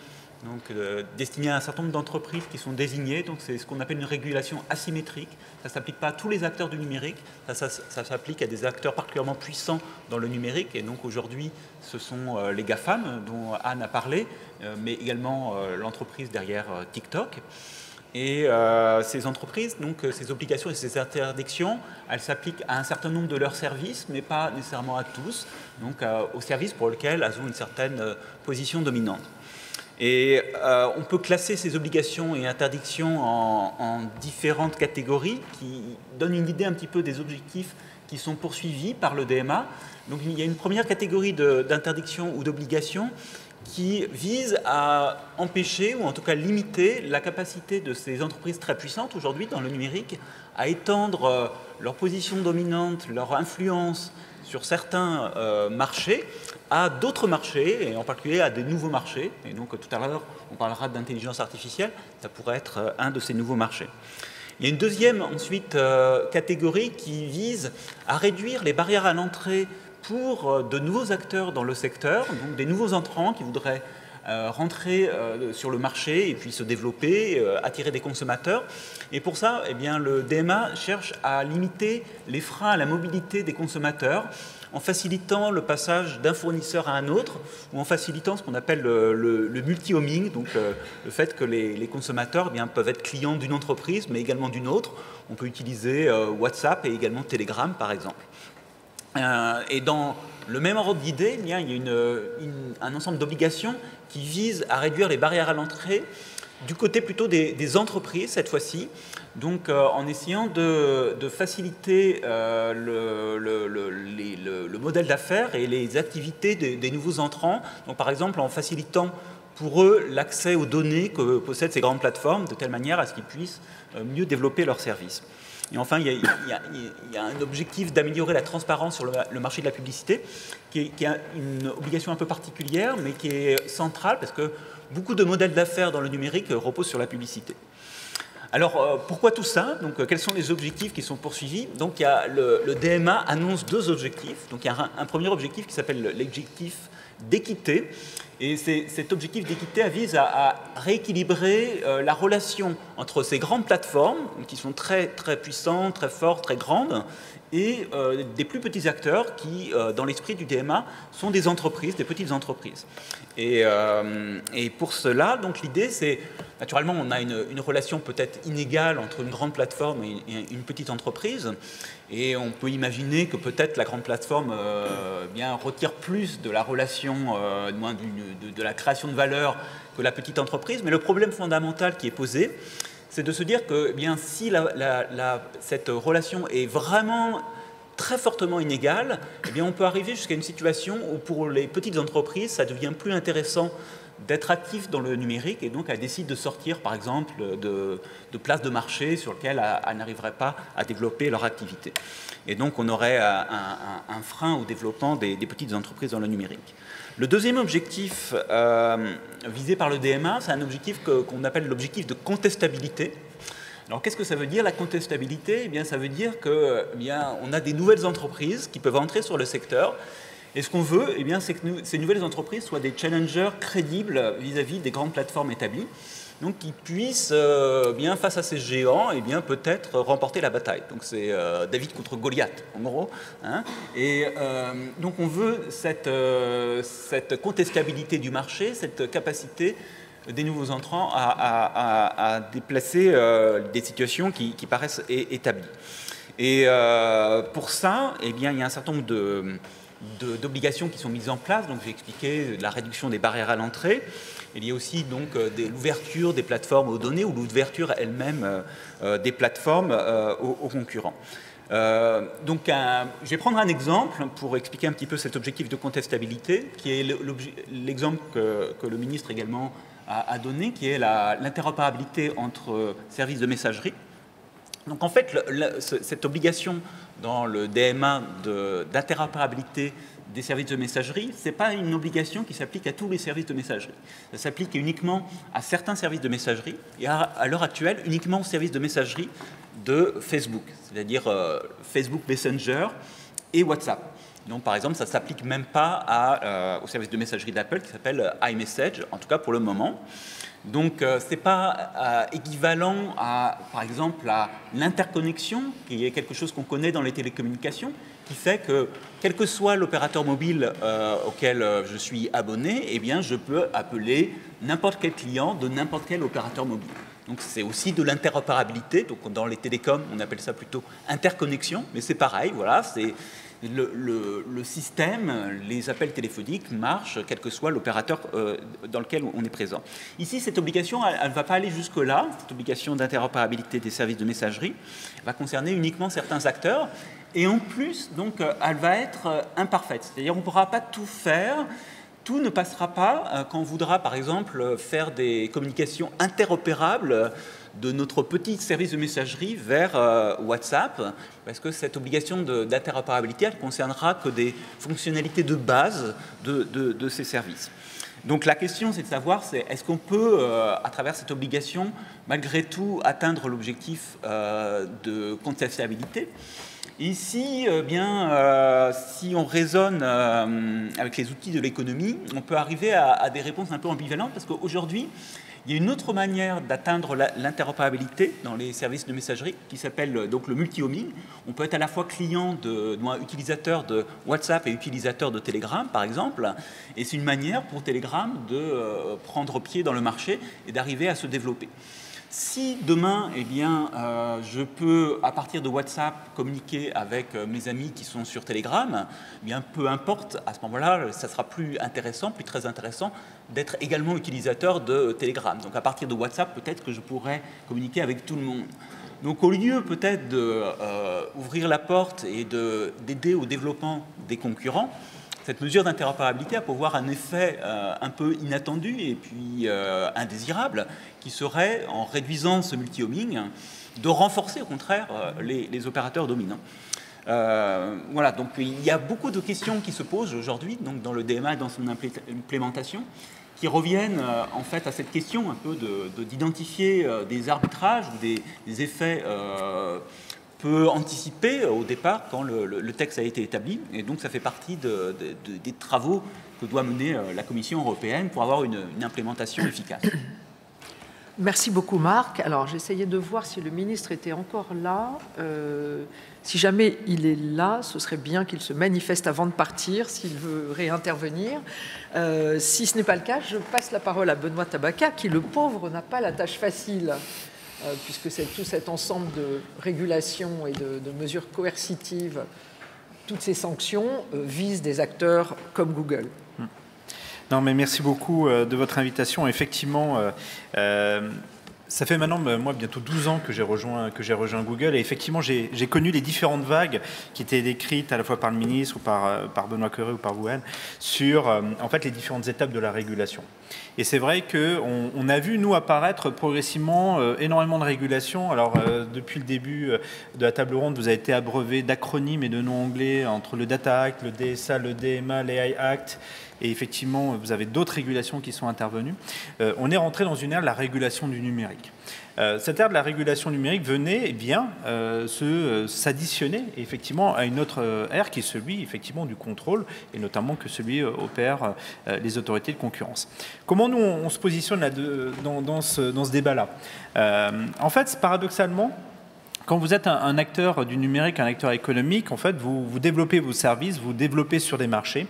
destinées à un certain nombre d'entreprises qui sont désignées. Donc c'est ce qu'on appelle une régulation asymétrique. Ça ne s'applique pas à tous les acteurs du numérique, ça s'applique à des acteurs particulièrement puissants dans le numérique. Et donc aujourd'hui, ce sont les GAFAM dont Anne a parlé, mais également l'entreprise derrière TikTok. Et ces entreprises, donc ces obligations et ces interdictions, elles s'appliquent à un certain nombre de leurs services, mais pas nécessairement à tous, donc aux services pour lesquels elles ont une certaine position dominante. Et on peut classer ces obligations et interdictions en différentes catégories qui donnent une idée un petit peu des objectifs qui sont poursuivis par le DMA. Donc il y a une première catégorie d'interdictions ou d'obligations qui vise à empêcher ou en tout cas limiter la capacité de ces entreprises très puissantes aujourd'hui dans le numérique à étendre leur position dominante, leur influence sur certains marchés à d'autres marchés, et en particulier à des nouveaux marchés. Et donc tout à l'heure, on parlera d'intelligence artificielle, ça pourrait être un de ces nouveaux marchés. Il y a une deuxième ensuite catégorie qui vise à réduire les barrières à l'entrée pour de nouveaux acteurs dans le secteur, donc des nouveaux entrants qui voudraient rentrer sur le marché et puis se développer, attirer des consommateurs. Et pour ça, eh bien, le DMA cherche à limiter les freins à la mobilité des consommateurs en facilitant le passage d'un fournisseur à un autre ou en facilitant ce qu'on appelle le multi-homing, donc le fait que les consommateurs eh bien, peuvent être clients d'une entreprise mais également d'une autre. On peut utiliser WhatsApp et également Telegram par exemple. Et dans le même ordre d'idée, il y a un ensemble d'obligations qui visent à réduire les barrières à l'entrée du côté plutôt des entreprises cette fois-ci, donc en essayant de faciliter le modèle d'affaires et les activités des nouveaux entrants, donc par exemple en facilitant pour eux l'accès aux données que possèdent ces grandes plateformes, de telle manière à ce qu'ils puissent mieux développer leurs services. Et enfin, il y a un objectif d'améliorer la transparence sur le marché de la publicité, qui est une obligation un peu particulière, mais qui est centrale, parce que beaucoup de modèles d'affaires dans le numérique reposent sur la publicité. Alors, pourquoi tout ça? Donc, quels sont les objectifs qui sont poursuivis? Donc, le DMA annonce 2 objectifs. Donc, il y a un premier objectif qui s'appelle l'objectif d'équité. Et cet objectif d'équité vise à rééquilibrer la relation entre ces grandes plateformes, qui sont très, très puissantes, très fortes, très grandes, et des plus petits acteurs qui, dans l'esprit du DMA, sont des entreprises, des petites entreprises. Et pour cela, donc l'idée, c'est, naturellement, on a une relation peut-être inégale entre une grande plateforme et une petite entreprise, et on peut imaginer que peut-être la grande plateforme bien retire plus de la relation, de la création de valeur que la petite entreprise, mais le problème fondamental qui est posé, c'est de se dire que bien, si cette relation est vraiment très fortement inégale, eh bien, on peut arriver jusqu'à une situation où pour les petites entreprises, ça devient plus intéressant d'être actif dans le numérique et donc elles décident de sortir par exemple de places de marché sur lesquelles elles n'arriveraient pas à développer leur activité. Et donc on aurait un frein au développement des petites entreprises dans le numérique. Le deuxième objectif visé par le DMA, c'est un objectif qu'on appelle l'objectif de contestabilité. Alors qu'est-ce que ça veut dire la contestabilité? Eh bien, ça veut dire que, eh bien, on a des nouvelles entreprises qui peuvent entrer sur le secteur. Et ce qu'on veut, eh bien, c'est que ces nouvelles entreprises soient des challengers crédibles vis-à-vis des grandes plateformes établies, donc qui puissent, bien, face à ces géants, eh bien, peut-être remporter la bataille. Donc c'est David contre Goliath, en gros. Hein. Et donc on veut cette contestabilité du marché, cette capacité des nouveaux entrants à déplacer des situations qui paraissent établies. Et pour ça, eh bien, il y a un certain nombre d'obligations qui sont mises en place. Donc j'ai expliqué la réduction des barrières à l'entrée. Il y a aussi donc l'ouverture des plateformes aux données ou l'ouverture elle-même des plateformes aux concurrents. Donc je vais prendre un exemple pour expliquer un petit peu cet objectif de contestabilité, qui est l'exemple que le ministre également a donné, qui est l'interopérabilité entre services de messagerie. Donc en fait, cette obligation dans le DMA d'interopérabilité des services de messagerie, ce n'est pas une obligation qui s'applique à tous les services de messagerie. Ça s'applique uniquement à certains services de messagerie et à l'heure actuelle uniquement aux services de messagerie de Facebook, c'est-à-dire Facebook Messenger et WhatsApp. Donc par exemple, ça ne s'applique même pas au service de messagerie d'Apple qui s'appelle iMessage, en tout cas pour le moment. Donc, ce n'est pas équivalent par exemple, à l'interconnexion, qui est quelque chose qu'on connaît dans les télécommunications, qui fait que, quel que soit l'opérateur mobile auquel je suis abonné, eh bien, je peux appeler n'importe quel client de n'importe quel opérateur mobile. Donc, c'est aussi de l'interopérabilité. Donc, dans les télécoms, on appelle ça plutôt interconnexion, mais c'est pareil, voilà, c'est... Le système, les appels téléphoniques marchent, quel que soit l'opérateur dans lequel on est présent. Ici, cette obligation, elle ne va pas aller jusque-là. Cette obligation d'interopérabilité des services de messagerie va concerner uniquement certains acteurs. Et en plus, donc, elle va être imparfaite. C'est-à-dire qu'on ne pourra pas tout faire. Tout ne passera pas quand on voudra, par exemple, faire des communications interopérables de notre petit service de messagerie vers WhatsApp, parce que cette obligation d'interopérabilité, elle ne concernera que des fonctionnalités de base de ces services. Donc la question, c'est de savoir, est-ce qu'on peut, à travers cette obligation, malgré tout, atteindre l'objectif de contestabilité? Ici, si on raisonne avec les outils de l'économie, on peut arriver à des réponses un peu ambivalentes, parce qu'aujourd'hui, il y a une autre manière d'atteindre l'interopérabilité dans les services de messagerie qui s'appelle donc le multi-homing. On peut être à la fois client utilisateur de WhatsApp et utilisateur de Telegram, par exemple. Et c'est une manière pour Telegram de prendre pied dans le marché et d'arriver à se développer. Si demain, eh bien, je peux, à partir de WhatsApp, communiquer avec mes amis qui sont sur Telegram, eh bien, peu importe, à ce moment-là, ça sera plus intéressant, plus très intéressant d'être également utilisateur de Telegram. Donc à partir de WhatsApp, peut-être que je pourrais communiquer avec tout le monde. Donc au lieu peut-être d'ouvrir la porte et d'aider au développement des concurrents, cette mesure d'interopérabilité a pour avoir un effet un peu inattendu et puis indésirable, qui serait, en réduisant ce multi-homing, de renforcer au contraire les opérateurs dominants. Voilà, donc il y a beaucoup de questions qui se posent aujourd'hui dans le DMA et dans son implémentation, qui reviennent en fait à cette question un peu d'identifier des arbitrages ou des effets peu anticipés au départ quand le texte a été établi. Et donc ça fait partie des travaux que doit mener la Commission européenne pour avoir une implémentation efficace. Merci beaucoup Marc. Alors j'essayais de voir si le ministre était encore là. Si jamais il est là, ce serait bien qu'il se manifeste avant de partir, s'il veut réintervenir. Si ce n'est pas le cas, je passe la parole à Benoît Tabaka, qui, le pauvre, n'a pas la tâche facile, puisque c'est tout cet ensemble de régulations et de mesures coercitives, toutes ces sanctions visent des acteurs comme Google. Non, mais merci beaucoup de votre invitation. Effectivement, ça fait maintenant, moi, bientôt 12 ans que j'ai rejoint Google. Et effectivement, j'ai connu les différentes vagues qui étaient décrites à la fois par le ministre ou par Benoît Cœuré ou par vous-même sur, en fait, les différentes étapes de la régulation. Et c'est vrai qu'on a vu, nous, apparaître progressivement énormément de régulations. Alors, depuis le début de la table ronde, vous avez été abreuvé d'acronymes et de noms anglais entre le Data Act, le DSA, le DMA, l'AI Act. Et effectivement, vous avez d'autres régulations qui sont intervenues. On est rentré dans une ère de la régulation du numérique. Cette ère de la régulation numérique venait s'additionner effectivement à une autre ère qui est celui effectivement du contrôle et notamment que celui opèrent les autorités de concurrence. Comment nous on se positionne là dans ce débat-là? En fait, paradoxalement, quand vous êtes un acteur du numérique, un acteur économique, en fait, vous développez vos services, vous développez sur des marchés.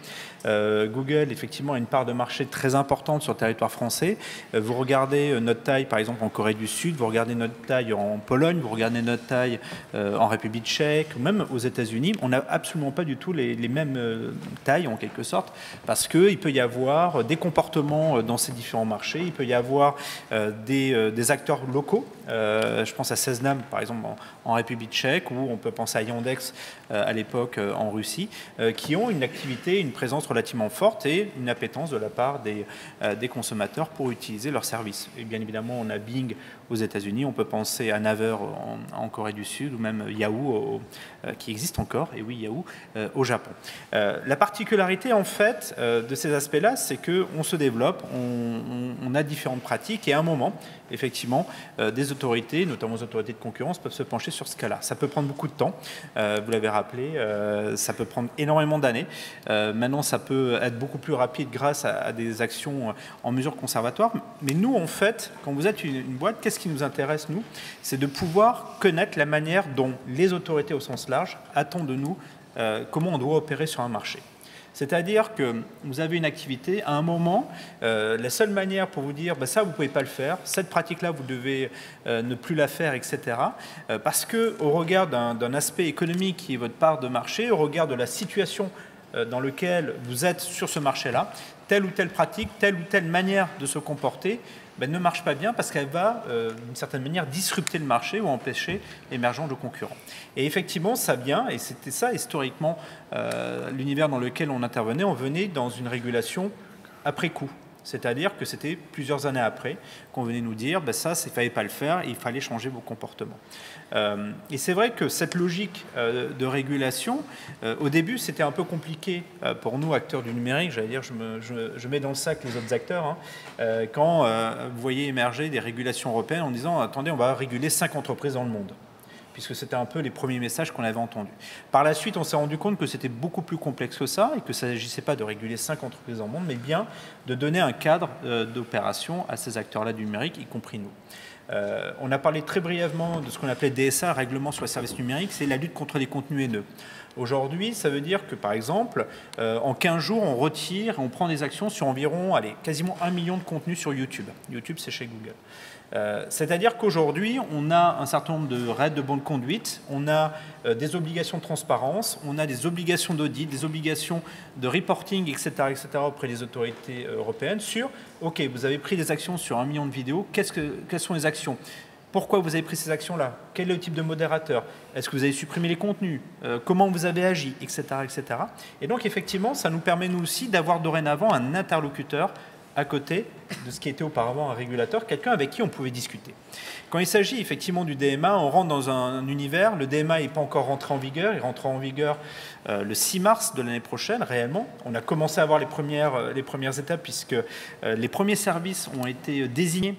Google, effectivement, a une part de marché très importante sur le territoire français. Vous regardez notre taille, par exemple, en Corée du Sud, vous regardez notre taille en Pologne, vous regardez notre taille en République tchèque, ou même aux États-Unis. On n'a absolument pas du tout les mêmes tailles, en quelque sorte, parce qu'il peut y avoir des comportements dans ces différents marchés, il peut y avoir des acteurs locaux. Je pense à Seznam, par exemple, en République tchèque, ou on peut penser à Yandex à l'époque en Russie, qui ont une activité, une présence relativement forte et une appétence de la part des consommateurs pour utiliser leurs services. Et bien évidemment, on a Bing aux États-Unis, on peut penser à Naver en Corée du Sud, ou même Yahoo, qui existe encore, et oui, Yahoo, au Japon. La particularité, en fait, de ces aspects-là, c'est qu'on se développe, on a différentes pratiques, et à un moment, effectivement, des autorités, notamment les autorités de concurrence, peuvent se pencher sur ce cas-là. Ça peut prendre beaucoup de temps, vous l'avez rappelé, ça peut prendre énormément d'années. Maintenant, ça peut être beaucoup plus rapide grâce à des actions en mesure conservatoire. Mais nous, en fait, quand vous êtes une boîte, qu'est-ce qui nous intéresse, nous? C'est de pouvoir connaître la manière dont les autorités au sens large attendent de nous comment on doit opérer sur un marché. C'est-à-dire que vous avez une activité, à un moment, la seule manière pour vous dire ça, vous ne pouvez pas le faire, cette pratique-là, vous devez ne plus la faire, etc. Parce qu'au regard d'un aspect économique qui est votre part de marché, au regard de la situation dans laquelle vous êtes sur ce marché-là, telle ou telle pratique, telle ou telle manière de se comporter ne marche pas bien parce qu'elle va, d'une certaine manière, disrupter le marché ou empêcher l'émergence de concurrents. Et effectivement, ça vient, et c'était ça historiquement l'univers dans lequel on intervenait, on venait dans une régulation après coup. C'est-à-dire que c'était plusieurs années après qu'on venait nous dire ça, il ne fallait pas le faire, il fallait changer vos comportements. Et c'est vrai que cette logique de régulation, au début, c'était un peu compliqué pour nous, acteurs du numérique. J'allais dire, je mets dans le sac les autres acteurs, quand vous voyez émerger des régulations européennes en disant « Attendez, on va réguler 5 entreprises dans le monde ». Puisque c'était un peu les premiers messages qu'on avait entendus. Par la suite, on s'est rendu compte que c'était beaucoup plus complexe que ça et que ça ne s'agissait pas de réguler 5 entreprises dans le monde, mais bien de donner un cadre d'opération à ces acteurs-là du numérique, y compris nous. On a parlé très brièvement de ce qu'on appelait DSA, Règlement sur les services numériques, c'est la lutte contre les contenus haineux. Aujourd'hui, ça veut dire que, par exemple, en 15 jours, on retire, on prend des actions sur environ, quasiment 1 million de contenus sur YouTube. YouTube, c'est chez Google. C'est-à-dire qu'aujourd'hui, on a un certain nombre de règles de bonne conduite, on a des obligations de transparence, on a des obligations d'audit, des obligations de reporting, etc., auprès des autorités européennes sur, OK, vous avez pris des actions sur 1 million de vidéos, quelles sont les actions ? Pourquoi vous avez pris ces actions-là? Quel est le type de modérateur? Est-ce que vous avez supprimé les contenus? Comment vous avez agi? Etc., etc. Et donc, effectivement, ça nous permet, nous aussi, d'avoir dorénavant un interlocuteur à côté de ce qui était auparavant un régulateur, quelqu'un avec qui on pouvait discuter. Quand il s'agit effectivement du DMA, on rentre dans un univers, le DMA n'est pas encore rentré en vigueur, il rentrera en vigueur le 6 mars de l'année prochaine, réellement. On a commencé à avoir les premières étapes puisque les premiers services ont été désignés,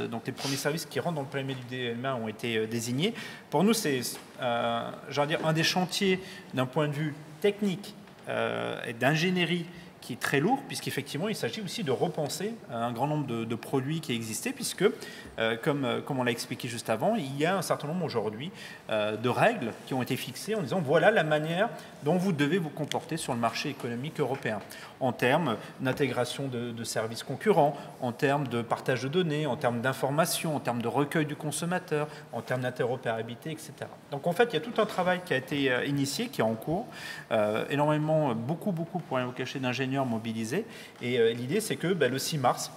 donc les premiers services qui rentrent dans le périmètre du DMA ont été désignés. Pour nous, c'est un des chantiers d'un point de vue technique et d'ingénierie qui est très lourd, puisqu'effectivement, il s'agit aussi de repenser un grand nombre de produits qui existaient, puisque, comme on l'a expliqué juste avant, il y a un certain nombre aujourd'hui de règles qui ont été fixées en disant voilà la manière dont vous devez vous comporter sur le marché économique européen, en termes d'intégration de services concurrents, en termes de partage de données, en termes d'information, en termes de recueil du consommateur, en termes d'interopérabilité, etc. Donc en fait, il y a tout un travail qui a été initié, qui est en cours, énormément, beaucoup, pour rien vous cacher, d'ingénieurs mobilisés. Et l'idée, c'est que le 6 mars,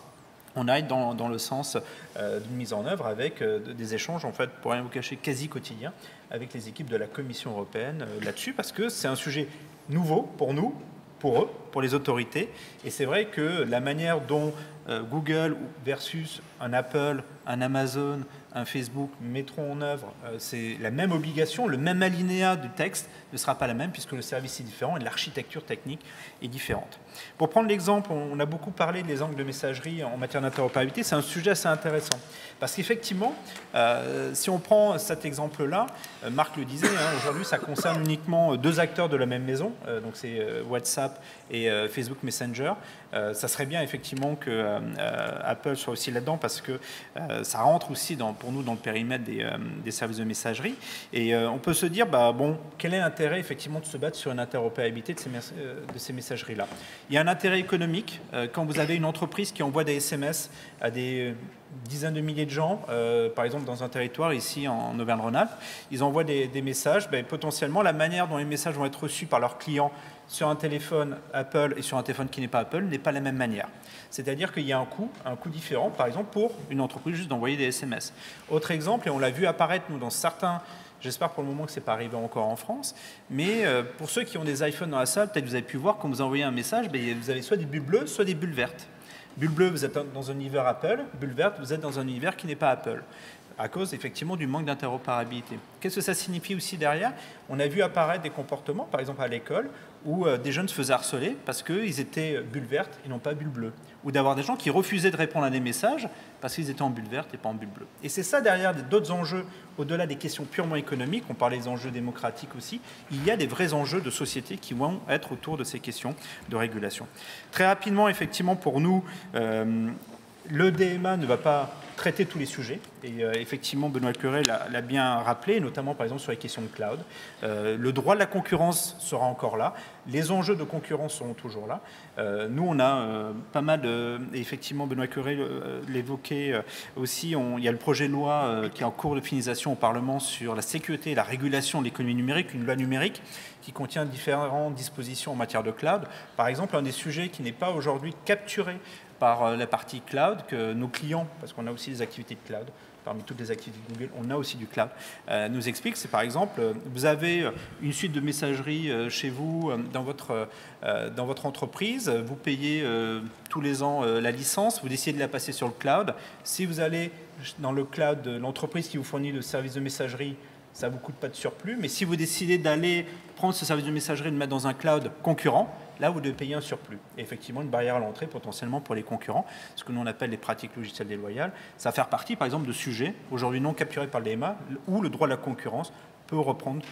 on aille dans le sens d'une mise en œuvre avec des échanges, en fait, pour rien vous cacher, quasi quotidiens, avec les équipes de la Commission européenne là-dessus, parce que c'est un sujet nouveau pour nous, pour eux, pour les autorités. Et c'est vrai que la manière dont Google versus un Apple, un Amazon, un Facebook mettront en œuvre, c'est la même obligation, le même alinéa du texte ne sera pas la même puisque le service est différent et l'architecture technique est différente. Pour prendre l'exemple, on a beaucoup parlé des angles de messagerie en matière d'interopérabilité, c'est un sujet assez intéressant. Parce qu'effectivement, si on prend cet exemple-là, Marc le disait, aujourd'hui ça concerne uniquement 2 acteurs de la même maison, donc c'est WhatsApp et Facebook Messenger. Ça serait bien effectivement que Apple soit aussi là-dedans parce que ça rentre aussi pour nous dans le périmètre des services de messagerie. Et on peut se dire, quel est l'intérêt effectivement de se battre sur une interopérabilité de ces messageries-là? Il y a un intérêt économique. Quand vous avez une entreprise qui envoie des SMS à des dizaines de milliers de gens, par exemple dans un territoire ici en Auvergne-Rhône-Alpes, ils envoient des messages, potentiellement la manière dont les messages vont être reçus par leurs clients sur un téléphone Apple et sur un téléphone qui n'est pas Apple n'est pas la même manière. C'est-à-dire qu'il y a un coût différent, par exemple, pour une entreprise juste d'envoyer des SMS. Autre exemple, et on l'a vu apparaître, nous, dans certains... J'espère pour le moment que ce n'est pas arrivé encore en France, mais pour ceux qui ont des iPhones dans la salle, peut-être vous avez pu voir, quand vous envoyez un message, vous avez soit des bulles bleues, soit des bulles vertes. Bulle bleue, vous êtes dans un univers Apple, bulle verte, vous êtes dans un univers qui n'est pas Apple, à cause effectivement du manque d'interopérabilité. Qu'est-ce que ça signifie aussi derrière? On a vu apparaître des comportements, par exemple à l'école, où des jeunes se faisaient harceler parce qu'ils étaient bulle verte et non pas bulle bleue. Ou d'avoir des gens qui refusaient de répondre à des messages parce qu'ils étaient en bulle verte et pas en bulle bleue. Et c'est ça derrière d'autres enjeux, au-delà des questions purement économiques, on parlait des enjeux démocratiques aussi, il y a des vrais enjeux de société qui vont être autour de ces questions de régulation. Très rapidement, effectivement, pour nous, le DMA ne va pas traiter tous les sujets. Et effectivement, Benoît Cœuré l'a bien rappelé, notamment par exemple sur les questions de cloud. Le droit de la concurrence sera encore là. Les enjeux de concurrence seront toujours là. Nous, on a pas mal et effectivement, Benoît Cœuré l'évoquait aussi, il y a le projet de loi qui est en cours de finalisation au Parlement sur la sécurité et la régulation de l'économie numérique, une loi numérique qui contient différentes dispositions en matière de cloud. Par exemple, un des sujets qui n'est pas aujourd'hui capturé par la partie cloud, que nos clients, parce qu'on a aussi des activités de cloud, parmi toutes les activités de Google, on a aussi du cloud, nous explique, c'est par exemple, vous avez une suite de messagerie chez vous, dans votre entreprise, vous payez tous les ans la licence, vous décidez de la passer sur le cloud. Si vous allez dans le cloud de l'entreprise qui vous fournit le service de messagerie, ça ne vous coûte pas de surplus, mais si vous décidez d'aller prendre ce service de messagerie et de le mettre dans un cloud concurrent, là, vous devez payer un surplus. Et effectivement, une barrière à l'entrée potentiellement pour les concurrents, ce que nous on appelle les pratiques logicielles déloyales. Ça va faire partie, par exemple, de sujets aujourd'hui non capturés par le DMA, où le droit de la concurrence peut reprendre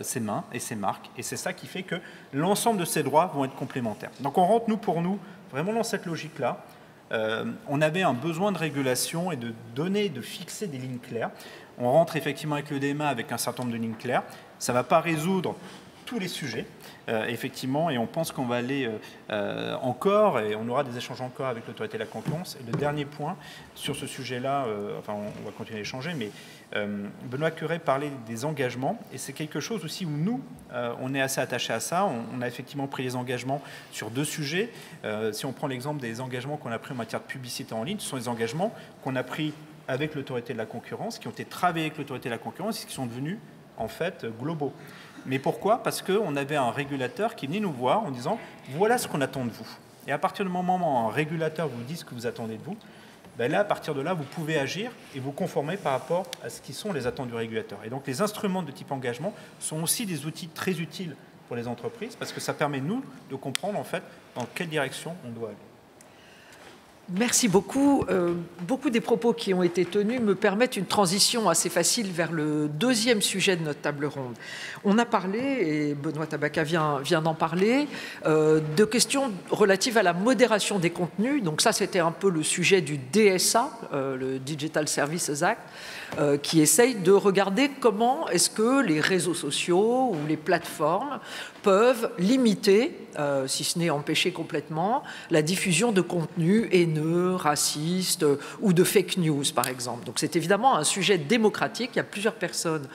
ses mains et ses marques. Et c'est ça qui fait que l'ensemble de ces droits vont être complémentaires. Donc on rentre, pour nous, vraiment dans cette logique-là. On avait un besoin de régulation et de donner, de fixer des lignes claires. On rentre effectivement avec le DMA avec un certain nombre de lignes claires. Ça ne va pas résoudre tous les sujets, effectivement, et on pense qu'on va aller encore, et on aura des échanges encore avec l'autorité de la concurrence. Et le dernier point sur ce sujet-là, enfin on va continuer à échanger, mais Benoît Cœuré parlait des engagements, et c'est quelque chose aussi où nous, on est assez attachés à ça. On a effectivement pris les engagements sur 2 sujets. Si on prend l'exemple des engagements qu'on a pris en matière de publicité en ligne, ce sont des engagements qu'on a pris avec l'autorité de la concurrence, qui ont été travaillés avec l'autorité de la concurrence et qui sont devenus en fait globaux. Mais pourquoi? Parce qu'on avait un régulateur qui venait nous voir en disant « voilà ce qu'on attend de vous ». Et à partir du moment où un régulateur vous dit ce que vous attendez de vous, ben là, à partir de là, vous pouvez agir et vous conformer par rapport à ce qui sont les attentes du régulateur. Et donc les instruments de type engagement sont aussi des outils très utiles pour les entreprises parce que ça permet, nous, de comprendre en fait dans quelle direction on doit aller. Merci beaucoup. Beaucoup des propos qui ont été tenus me permettent une transition assez facile vers le deuxième sujet de notre table ronde. On a parlé, et Benoît Tabaka vient d'en parler, de questions relatives à la modération des contenus. Donc ça, c'était un peu le sujet du DSA, le Digital Services Act, qui essaye de regarder comment est-ce que les réseaux sociaux ou les plateformes peuvent limiter, si ce n'est empêcher complètement, la diffusion de contenus haineux, racistes ou de fake news, par exemple. Donc c'est évidemment un sujet démocratique. Il y a plusieurs personnes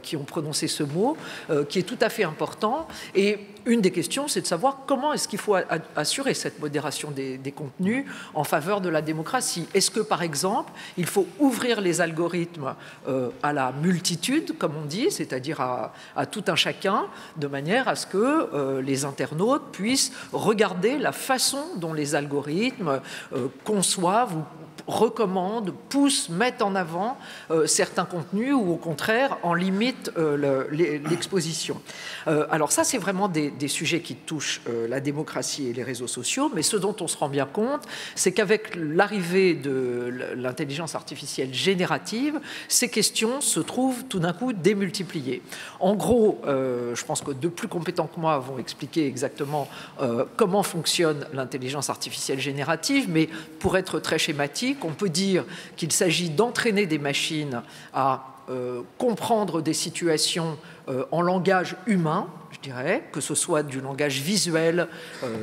qui ont prononcé ce mot, qui est tout à fait important. Et une des questions, c'est de savoir comment est-ce qu'il faut assurer cette modération des contenus en faveur de la démocratie. Est-ce que, par exemple, il faut ouvrir les algorithmes à la multitude, comme on dit, c'est-à-dire à tout un chacun, de manière à ce que les internautes puissent regarder la façon dont les algorithmes conçoivent ou recommandent, poussent, mettent en avant certains contenus ou au contraire en limitent l'exposition. Alors ça, c'est vraiment des sujets qui touchent la démocratie et les réseaux sociaux, mais ce dont on se rend bien compte, c'est qu'avec l'arrivée de l'intelligence artificielle générative, ces questions se trouvent tout d'un coup démultipliées. En gros, je pense que de plus compétents que moi vont expliquer exactement comment fonctionne l'intelligence artificielle générative, mais pour être très schématique, on peut dire qu'il s'agit d'entraîner des machines à comprendre des situations en langage humain, je dirais, que ce soit du langage visuel,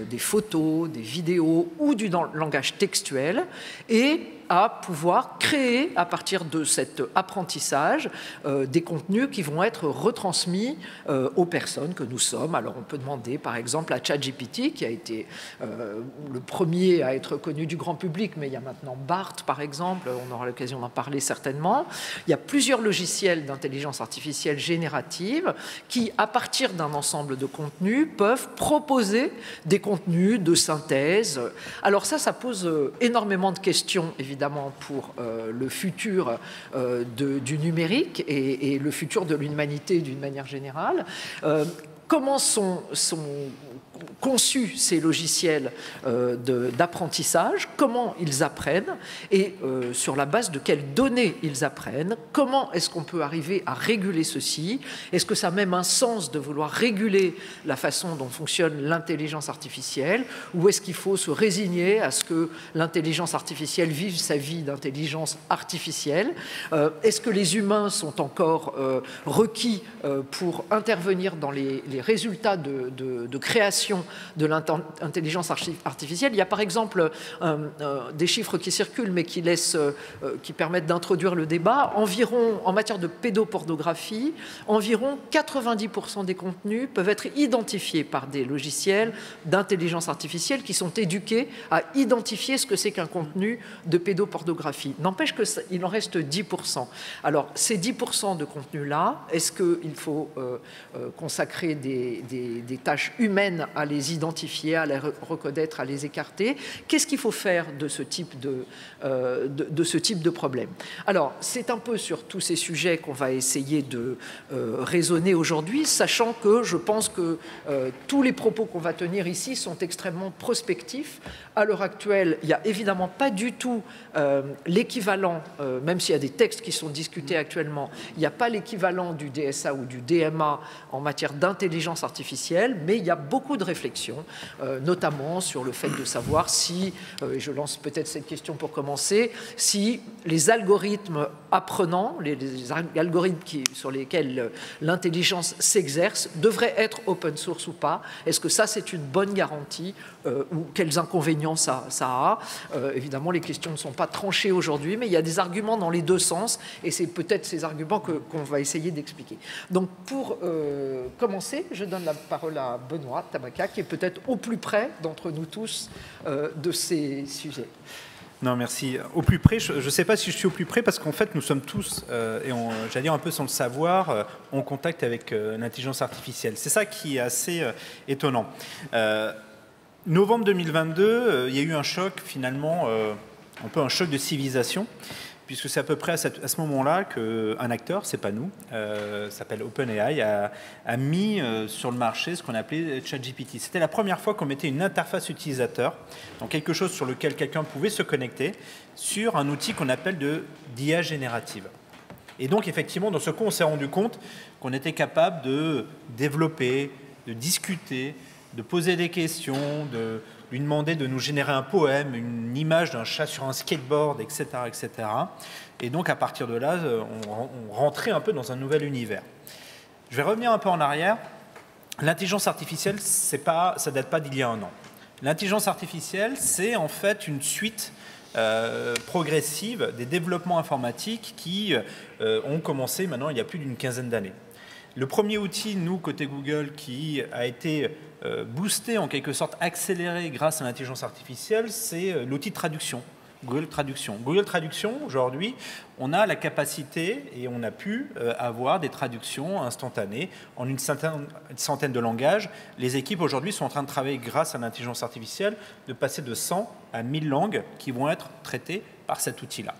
des photos, des vidéos ou du langage textuel, et à pouvoir créer à partir de cet apprentissage des contenus qui vont être retransmis aux personnes que nous sommes. Alors on peut demander par exemple à ChatGPT, qui a été le premier à être connu du grand public, mais il y a maintenant BART par exemple, on aura l'occasion d'en parler certainement. Il y a plusieurs logiciels d'intelligence artificielle générative qui, à partir d'un ensemble de contenus, peuvent proposer des contenus de synthèse. Alors ça pose énormément de questions, évidemment, pour le futur du numérique et le futur de l'humanité d'une manière générale. Comment sont conçus ces logiciels d'apprentissage, comment ils apprennent et sur la base de quelles données ils apprennent, comment est-ce qu'on peut arriver à réguler ceci, est-ce que ça a même un sens de vouloir réguler la façon dont fonctionne l'intelligence artificielle, ou est-ce qu'il faut se résigner à ce que l'intelligence artificielle vive sa vie d'intelligence artificielle, est-ce que les humains sont encore requis pour intervenir dans les résultats de création de l'intelligence artificielle. Il y a par exemple des chiffres qui circulent mais qui permettent d'introduire le débat. Environ, en matière de pédopornographie, environ 90% des contenus peuvent être identifiés par des logiciels d'intelligence artificielle qui sont éduqués à identifier ce que c'est qu'un contenu de pédopornographie. N'empêche qu'il en reste 10%. Alors ces 10% de contenus-là, est-ce qu'il faut consacrer des tâches humaines à les identifier, à les reconnaître, à les écarter? Qu'est-ce qu'il faut faire de ce type de problème? Alors, c'est un peu sur tous ces sujets qu'on va essayer de raisonner aujourd'hui, sachant que je pense que tous les propos qu'on va tenir ici sont extrêmement prospectifs. À l'heure actuelle, il n'y a évidemment pas du tout l'équivalent, même s'il y a des textes qui sont discutés actuellement, il n'y a pas l'équivalent du DSA ou du DMA en matière d'intelligence artificielle, mais il y a beaucoup de réflexions réflexion, notamment sur le fait de savoir si, et je lance peut-être cette question pour commencer, si les algorithmes apprenants, les algorithmes sur lesquels l'intelligence s'exerce, devraient être open source ou pas. Est-ce que ça, c'est une bonne garantie ou quels inconvénients ça a? Évidemment, les questions ne sont pas tranchées aujourd'hui, mais il y a des arguments dans les deux sens, et c'est peut-être ces arguments qu'on va essayer d'expliquer. Donc, pour commencer, je donne la parole à Benoît Tabaka, qui est peut-être au plus près d'entre nous tous de ces sujets. Non, merci. Au plus près, je ne sais pas si je suis au plus près, parce qu'en fait, nous sommes tous, j'allais dire un peu sans le savoir, en contact avec l'intelligence artificielle. C'est ça qui est assez étonnant. Novembre 2022, il y a eu un choc, finalement, un peu un choc de civilisation, puisque c'est à peu près à ce moment-là qu'un acteur, c'est pas nous, s'appelle OpenAI, a mis sur le marché ce qu'on appelait ChatGPT. C'était la première fois qu'on mettait une interface utilisateur, donc quelque chose sur lequel quelqu'un pouvait se connecter, sur un outil qu'on appelle d'IA générative. Et donc, effectivement, dans ce coup, on s'est rendu compte qu'on était capable de développer, de discuter, de poser des questions, de lui demander de nous générer un poème, une image d'un chat sur un skateboard, etc., etc. Et donc, à partir de là, on rentrait un peu dans un nouvel univers. Je vais revenir un peu en arrière. L'intelligence artificielle, ça ne date pas d'il y a un an. L'intelligence artificielle, c'est en fait une suite progressive des développements informatiques qui ont commencé maintenant il y a plus d'une quinzaine d'années. Le premier outil, nous, côté Google, qui a été boosté, en quelque sorte accéléré grâce à l'intelligence artificielle, c'est l'outil de traduction, Google Traduction. Google Traduction, aujourd'hui, on a la capacité et on a pu avoir des traductions instantanées en une centaine de langages. Les équipes, aujourd'hui, sont en train de travailler, grâce à l'intelligence artificielle, de passer de 100 à 1000 langues qui vont être traitées par cet outil-là.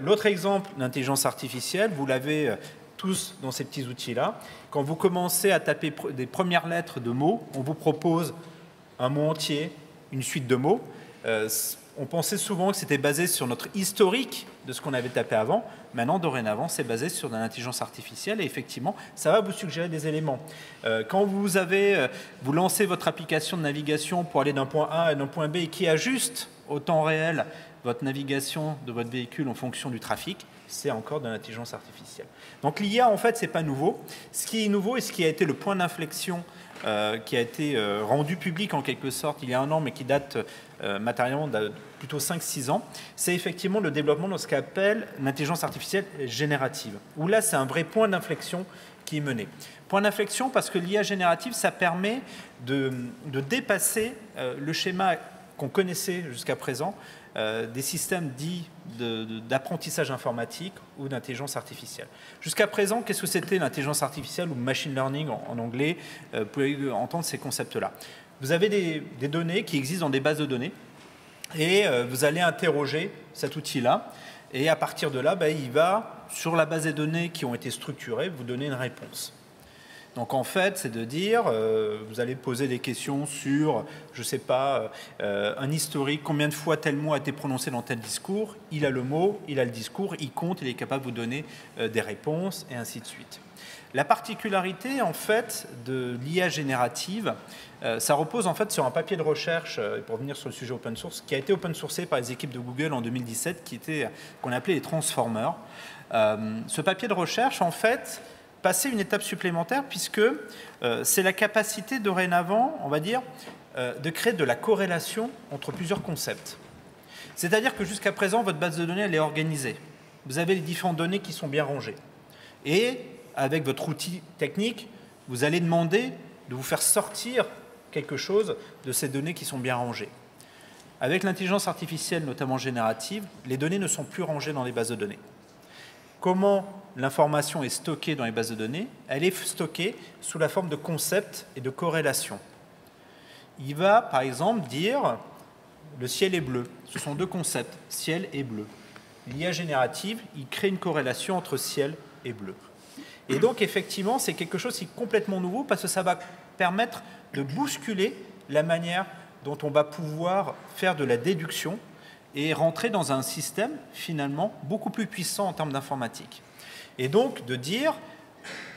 L'autre exemple d'intelligence artificielle, vous l'avez tous dans ces petits outils-là. Quand vous commencez à taper des premières lettres de mots, on vous propose un mot entier, une suite de mots. On pensait souvent que c'était basé sur notre historique de ce qu'on avait tapé avant. Maintenant, dorénavant, c'est basé sur de l'intelligence artificielle et effectivement, ça va vous suggérer des éléments. Quand vous lancez votre application de navigation pour aller d'un point A à d'un point B et qui ajuste au temps réel votre navigation de votre véhicule en fonction du trafic, c'est encore de l'intelligence artificielle. Donc l'IA, en fait, ce n'est pas nouveau. Ce qui est nouveau et ce qui a été le point d'inflexion qui a été rendu public en quelque sorte il y a un an, mais qui date matériellement de plutôt 5-6 ans, c'est effectivement le développement de ce qu'on appelle l'intelligence artificielle générative, où là, c'est un vrai point d'inflexion qui est mené. Point d'inflexion parce que l'IA générative, ça permet de dépasser le schéma qu'on connaissait jusqu'à présent, des systèmes dits d'apprentissage informatique ou d'intelligence artificielle. Jusqu'à présent, qu'est-ce que c'était l'intelligence artificielle ou machine learning en anglais? Vous pouvez entendre ces concepts-là. Vous avez des données qui existent dans des bases de données et vous allez interroger cet outil-là et à partir de là, il va, sur la base des données qui ont été structurées, vous donner une réponse. Donc en fait, c'est de dire, vous allez poser des questions sur, je ne sais pas, un historique, combien de fois tel mot a été prononcé dans tel discours, il a le mot, il a le discours, il compte, il est capable de vous donner des réponses, et ainsi de suite. La particularité, en fait, de l'IA générative, ça repose en fait sur un papier de recherche, pour revenir sur le sujet open source, qui a été open sourcé par les équipes de Google en 2017, qu'on appelait les transformers. Ce papier de recherche, en fait, passer une étape supplémentaire puisque c'est la capacité dorénavant, on va dire, de créer de la corrélation entre plusieurs concepts. C'est-à-dire que jusqu'à présent, votre base de données, elle est organisée. Vous avez les différentes données qui sont bien rangées. Et avec votre outil technique, vous allez demander de vous faire sortir quelque chose de ces données qui sont bien rangées. Avec l'intelligence artificielle, notamment générative, les données ne sont plus rangées dans les bases de données. Comment l'information est stockée dans les bases de données? Elle est stockée sous la forme de concepts et de corrélations. Il va, par exemple, dire le ciel est bleu. Ce sont deux concepts, ciel et bleu. L'IA générative, il crée une corrélation entre ciel et bleu. Et donc, effectivement, c'est quelque chose qui est complètement nouveau parce que ça va permettre de bousculer la manière dont on va pouvoir faire de la déduction et rentrer dans un système, finalement, beaucoup plus puissant en termes d'informatique. Et donc, de dire,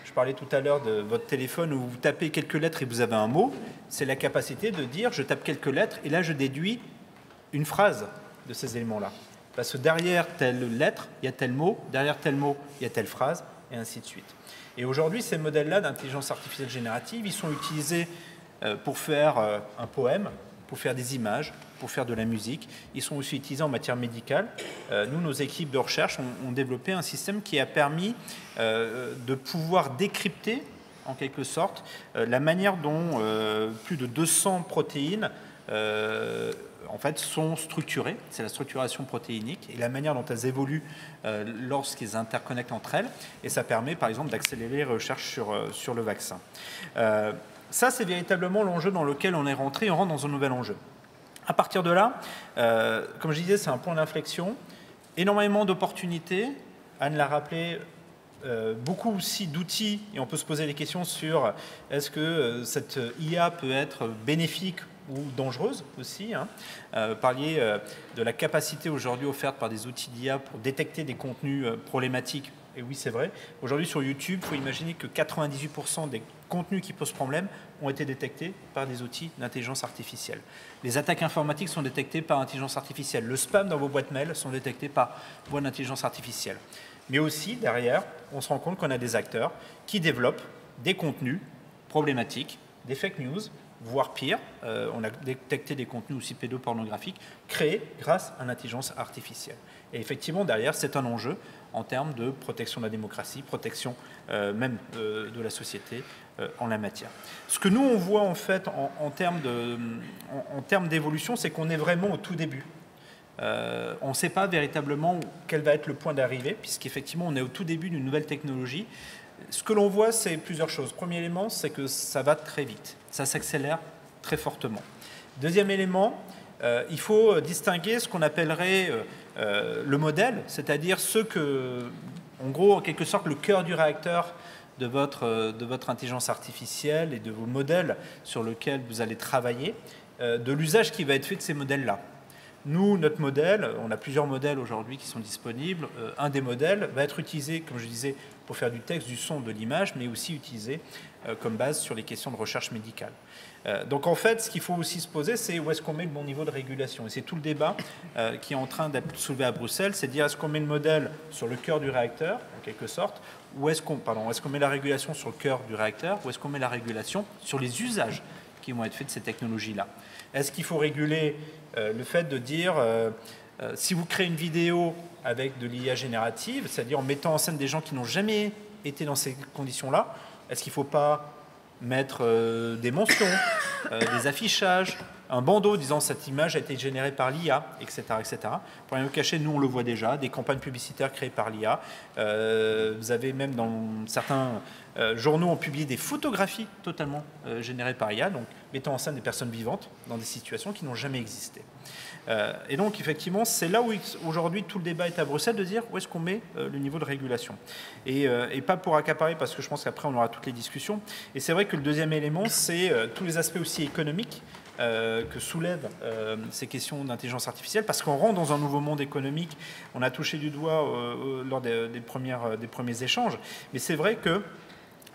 je je parlais tout à l'heure de votre téléphone où vous tapez quelques lettres et vous avez un mot, c'est la capacité de dire je tape quelques lettres et là je déduis une phrase de ces éléments-là. Parce que derrière telle lettre, il y a tel mot, derrière tel mot, il y a telle phrase, et ainsi de suite. Et aujourd'hui, ces modèles-là d'intelligence artificielle générative, ils sont utilisés pour faire un poème, pour faire des images, pour faire de la musique. Ils sont aussi utilisés en matière médicale. Nous, nos équipes de recherche ont développé un système qui a permis de pouvoir décrypter, en quelque sorte, la manière dont plus de 200 protéines en fait, sont structurées. C'est la structuration protéinique et la manière dont elles évoluent lorsqu'elles interconnectent entre elles. Et ça permet, par exemple, d'accélérer les recherches sur le vaccin. Ça, c'est véritablement l'enjeu dans lequel on est rentré. On rentre dans un nouvel enjeu. À partir de là, comme je disais, c'est un point d'inflexion. Énormément d'opportunités. Anne l'a rappelé. Beaucoup aussi d'outils, et on peut se poser des questions sur est-ce que cette IA peut être bénéfique ou dangereuse aussi. Parliez de la capacité aujourd'hui offerte par des outils d'IA pour détecter des contenus problématiques. Et oui, c'est vrai. Aujourd'hui, sur YouTube, il faut imaginer que 98% des contenus qui posent problème ont été détectés par des outils d'intelligence artificielle. Les attaques informatiques sont détectées par intelligence artificielle. Le spam dans vos boîtes mail sont détectés par voie d'intelligence artificielle. Mais aussi, derrière, on se rend compte qu'on a des acteurs qui développent des contenus problématiques, des fake news, voire pire, on a détecté des contenus aussi pédopornographiques créés grâce à l'intelligence artificielle. Et effectivement, derrière, c'est un enjeu en termes de protection de la démocratie, protection même de la société en la matière. Ce que nous, on voit en fait en termes d'évolution, c'est qu'on est vraiment au tout début. On ne sait pas véritablement quel va être le point d'arrivée, puisqu'effectivement, on est au tout début d'une nouvelle technologie. Ce que l'on voit, c'est plusieurs choses. Premier élément, c'est que ça va très vite. Ça s'accélère très fortement. Deuxième élément, il faut distinguer ce qu'on appellerait le modèle, c'est-à-dire en gros, en quelque sorte, le cœur du réacteur de votre intelligence artificielle et de vos modèles sur lesquels vous allez travailler, de l'usage qui va être fait de ces modèles-là. Nous, notre modèle, on a plusieurs modèles aujourd'hui qui sont disponibles. Un des modèles va être utilisé, comme je disais, pour faire du texte, du son, de l'image, mais aussi utilisé comme base sur les questions de recherche médicale. Donc en fait, ce qu'il faut aussi se poser, c'est où est-ce qu'on met le bon niveau de régulation. Et c'est tout le débat qui est en train d'être soulevé à Bruxelles, c'est de dire est-ce qu'on met le modèle sur le cœur du réacteur, en quelque sorte, ou est-ce qu'on met la régulation sur le cœur du réacteur, ou est-ce qu'on met la régulation sur les usages qui vont être faits de ces technologies-là. Est-ce qu'il faut réguler le fait de dire si vous créez une vidéo avec de l'IA générative, c'est-à-dire en mettant en scène des gens qui n'ont jamais été dans ces conditions-là, est-ce qu'il ne faut pas mettre des mentions, des affichages, un bandeau disant cette image a été générée par l'IA, etc., etc. Pour rien vous cacher, nous on le voit déjà, des campagnes publicitaires créées par l'IA. Vous avez même dans certains journaux ont publié des photographies totalement générées par IA, donc mettant en scène des personnes vivantes dans des situations qui n'ont jamais existé. Et donc effectivement, c'est là où aujourd'hui tout le débat est à Bruxelles de dire où est-ce qu'on met le niveau de régulation. Et pas pour accaparer, parce que je pense qu'après on aura toutes les discussions. Et c'est vrai que le deuxième élément, c'est tous les aspects aussi économiques que soulèvent ces questions d'intelligence artificielle, parce qu'on rentre dans un nouveau monde économique. On a touché du doigt lors des premiers échanges. Mais c'est vrai que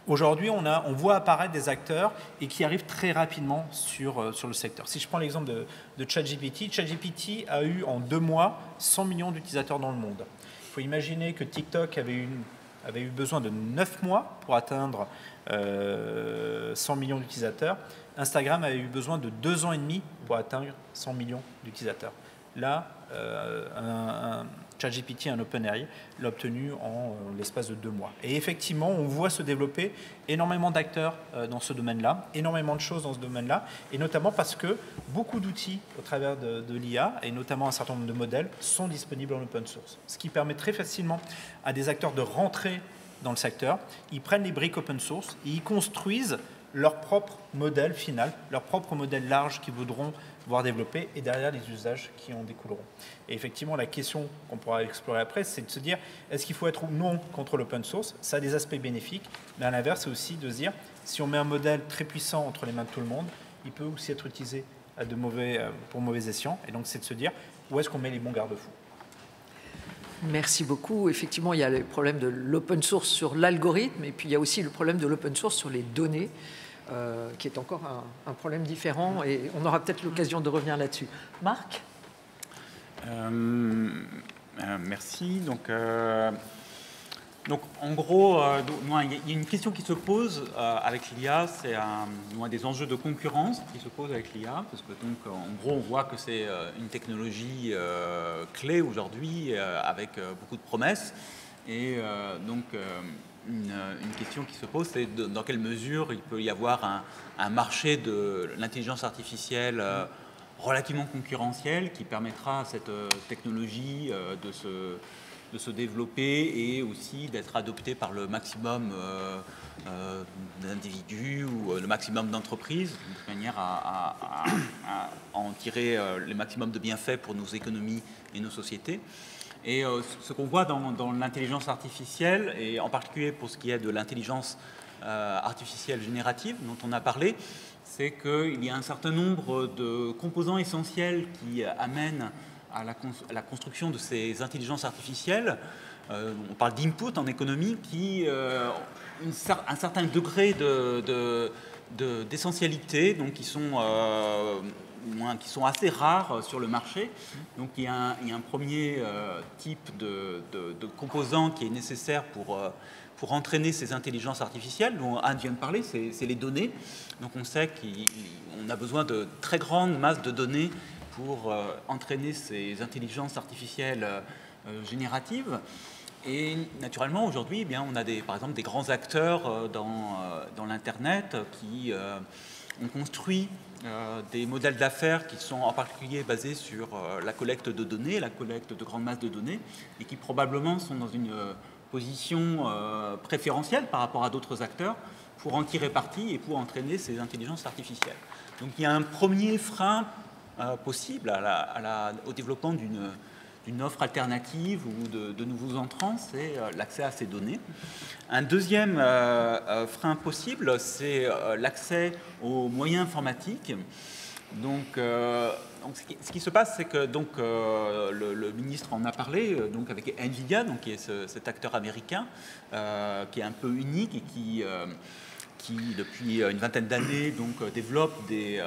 aujourd'hui, on voit apparaître des acteurs et qui arrivent très rapidement sur le secteur. Si je prends l'exemple de ChatGPT, ChatGPT a eu en 2 mois 100 millions d'utilisateurs dans le monde. Il faut imaginer que TikTok avait eu besoin de 9 mois pour atteindre 100 millions d'utilisateurs. Instagram avait eu besoin de 2 ans et demi pour atteindre 100 millions d'utilisateurs. Là, ChatGPT, un OpenAI, l'a obtenu en l'espace de 2 mois. Et effectivement, on voit se développer énormément d'acteurs dans ce domaine-là, énormément de choses dans ce domaine-là, et notamment parce que beaucoup d'outils au travers de l'IA, et notamment un certain nombre de modèles, sont disponibles en open source. Ce qui permet très facilement à des acteurs de rentrer dans le secteur. Ils prennent les briques open source et ils construisent leur propre modèle final, leur propre modèle large qu'ils voudront voir développer et derrière les usages qui en découleront. Et effectivement, la question qu'on pourra explorer après, c'est de se dire est-ce qu'il faut être ou non contre l'open source? Ça a des aspects bénéfiques, mais à l'inverse, c'est aussi de se dire si on met un modèle très puissant entre les mains de tout le monde, il peut aussi être utilisé pour mauvais escients. Et donc, c'est de se dire où est-ce qu'on met les bons garde-fous. Merci beaucoup. Effectivement, il y a le problème de l'open source sur l'algorithme et puis il y a aussi le problème de l'open source sur les données, qui est encore un problème différent et on aura peut-être l'occasion de revenir là-dessus. Marc ? Merci. Donc, en gros, il y a une question qui se pose avec l'IA, c'est un des enjeux de concurrence qui se pose avec l'IA, parce que donc, en gros, on voit que c'est une technologie clé aujourd'hui, avec beaucoup de promesses, et donc une question qui se pose, c'est dans quelle mesure il peut y avoir un marché de l'intelligence artificielle relativement concurrentiel qui permettra à cette technologie de se développer et aussi d'être adopté par le maximum d'individus ou le maximum d'entreprises, de manière à en tirer le maximum de bienfaits pour nos économies et nos sociétés. Et ce qu'on voit dans l'intelligence artificielle, et en particulier pour ce qui est de l'intelligence artificielle générative dont on a parlé, c'est qu'il y a un certain nombre de composants essentiels qui amènent à la construction de ces intelligences artificielles. On parle d'input en économie qui un certain degré d'essentialité, donc qui sont assez rares sur le marché. Donc il y a un premier type de composant qui est nécessaire pour entraîner ces intelligences artificielles, dont Anne vient de parler, c'est les données. Donc on sait qu'on a besoin de très grandes masses de données pour entraîner ces intelligences artificielles génératives. Et naturellement, aujourd'hui, eh bien, on a par exemple des grands acteurs dans l'Internet qui ont construit des modèles d'affaires qui sont en particulier basés sur la collecte de données, la collecte de grandes masses de données, et qui probablement sont dans une position préférentielle par rapport à d'autres acteurs pour en tirer parti et pour entraîner ces intelligences artificielles. Donc il y a un premier frein possible au développement d'une offre alternative ou de nouveaux entrants, c'est l'accès à ces données. Un deuxième frein possible, c'est l'accès aux moyens informatiques. Donc ce qui se passe, c'est que le ministre en a parlé, donc avec Nvidia, donc qui est cet acteur américain, qui est un peu unique et qui depuis une vingtaine d'années développe des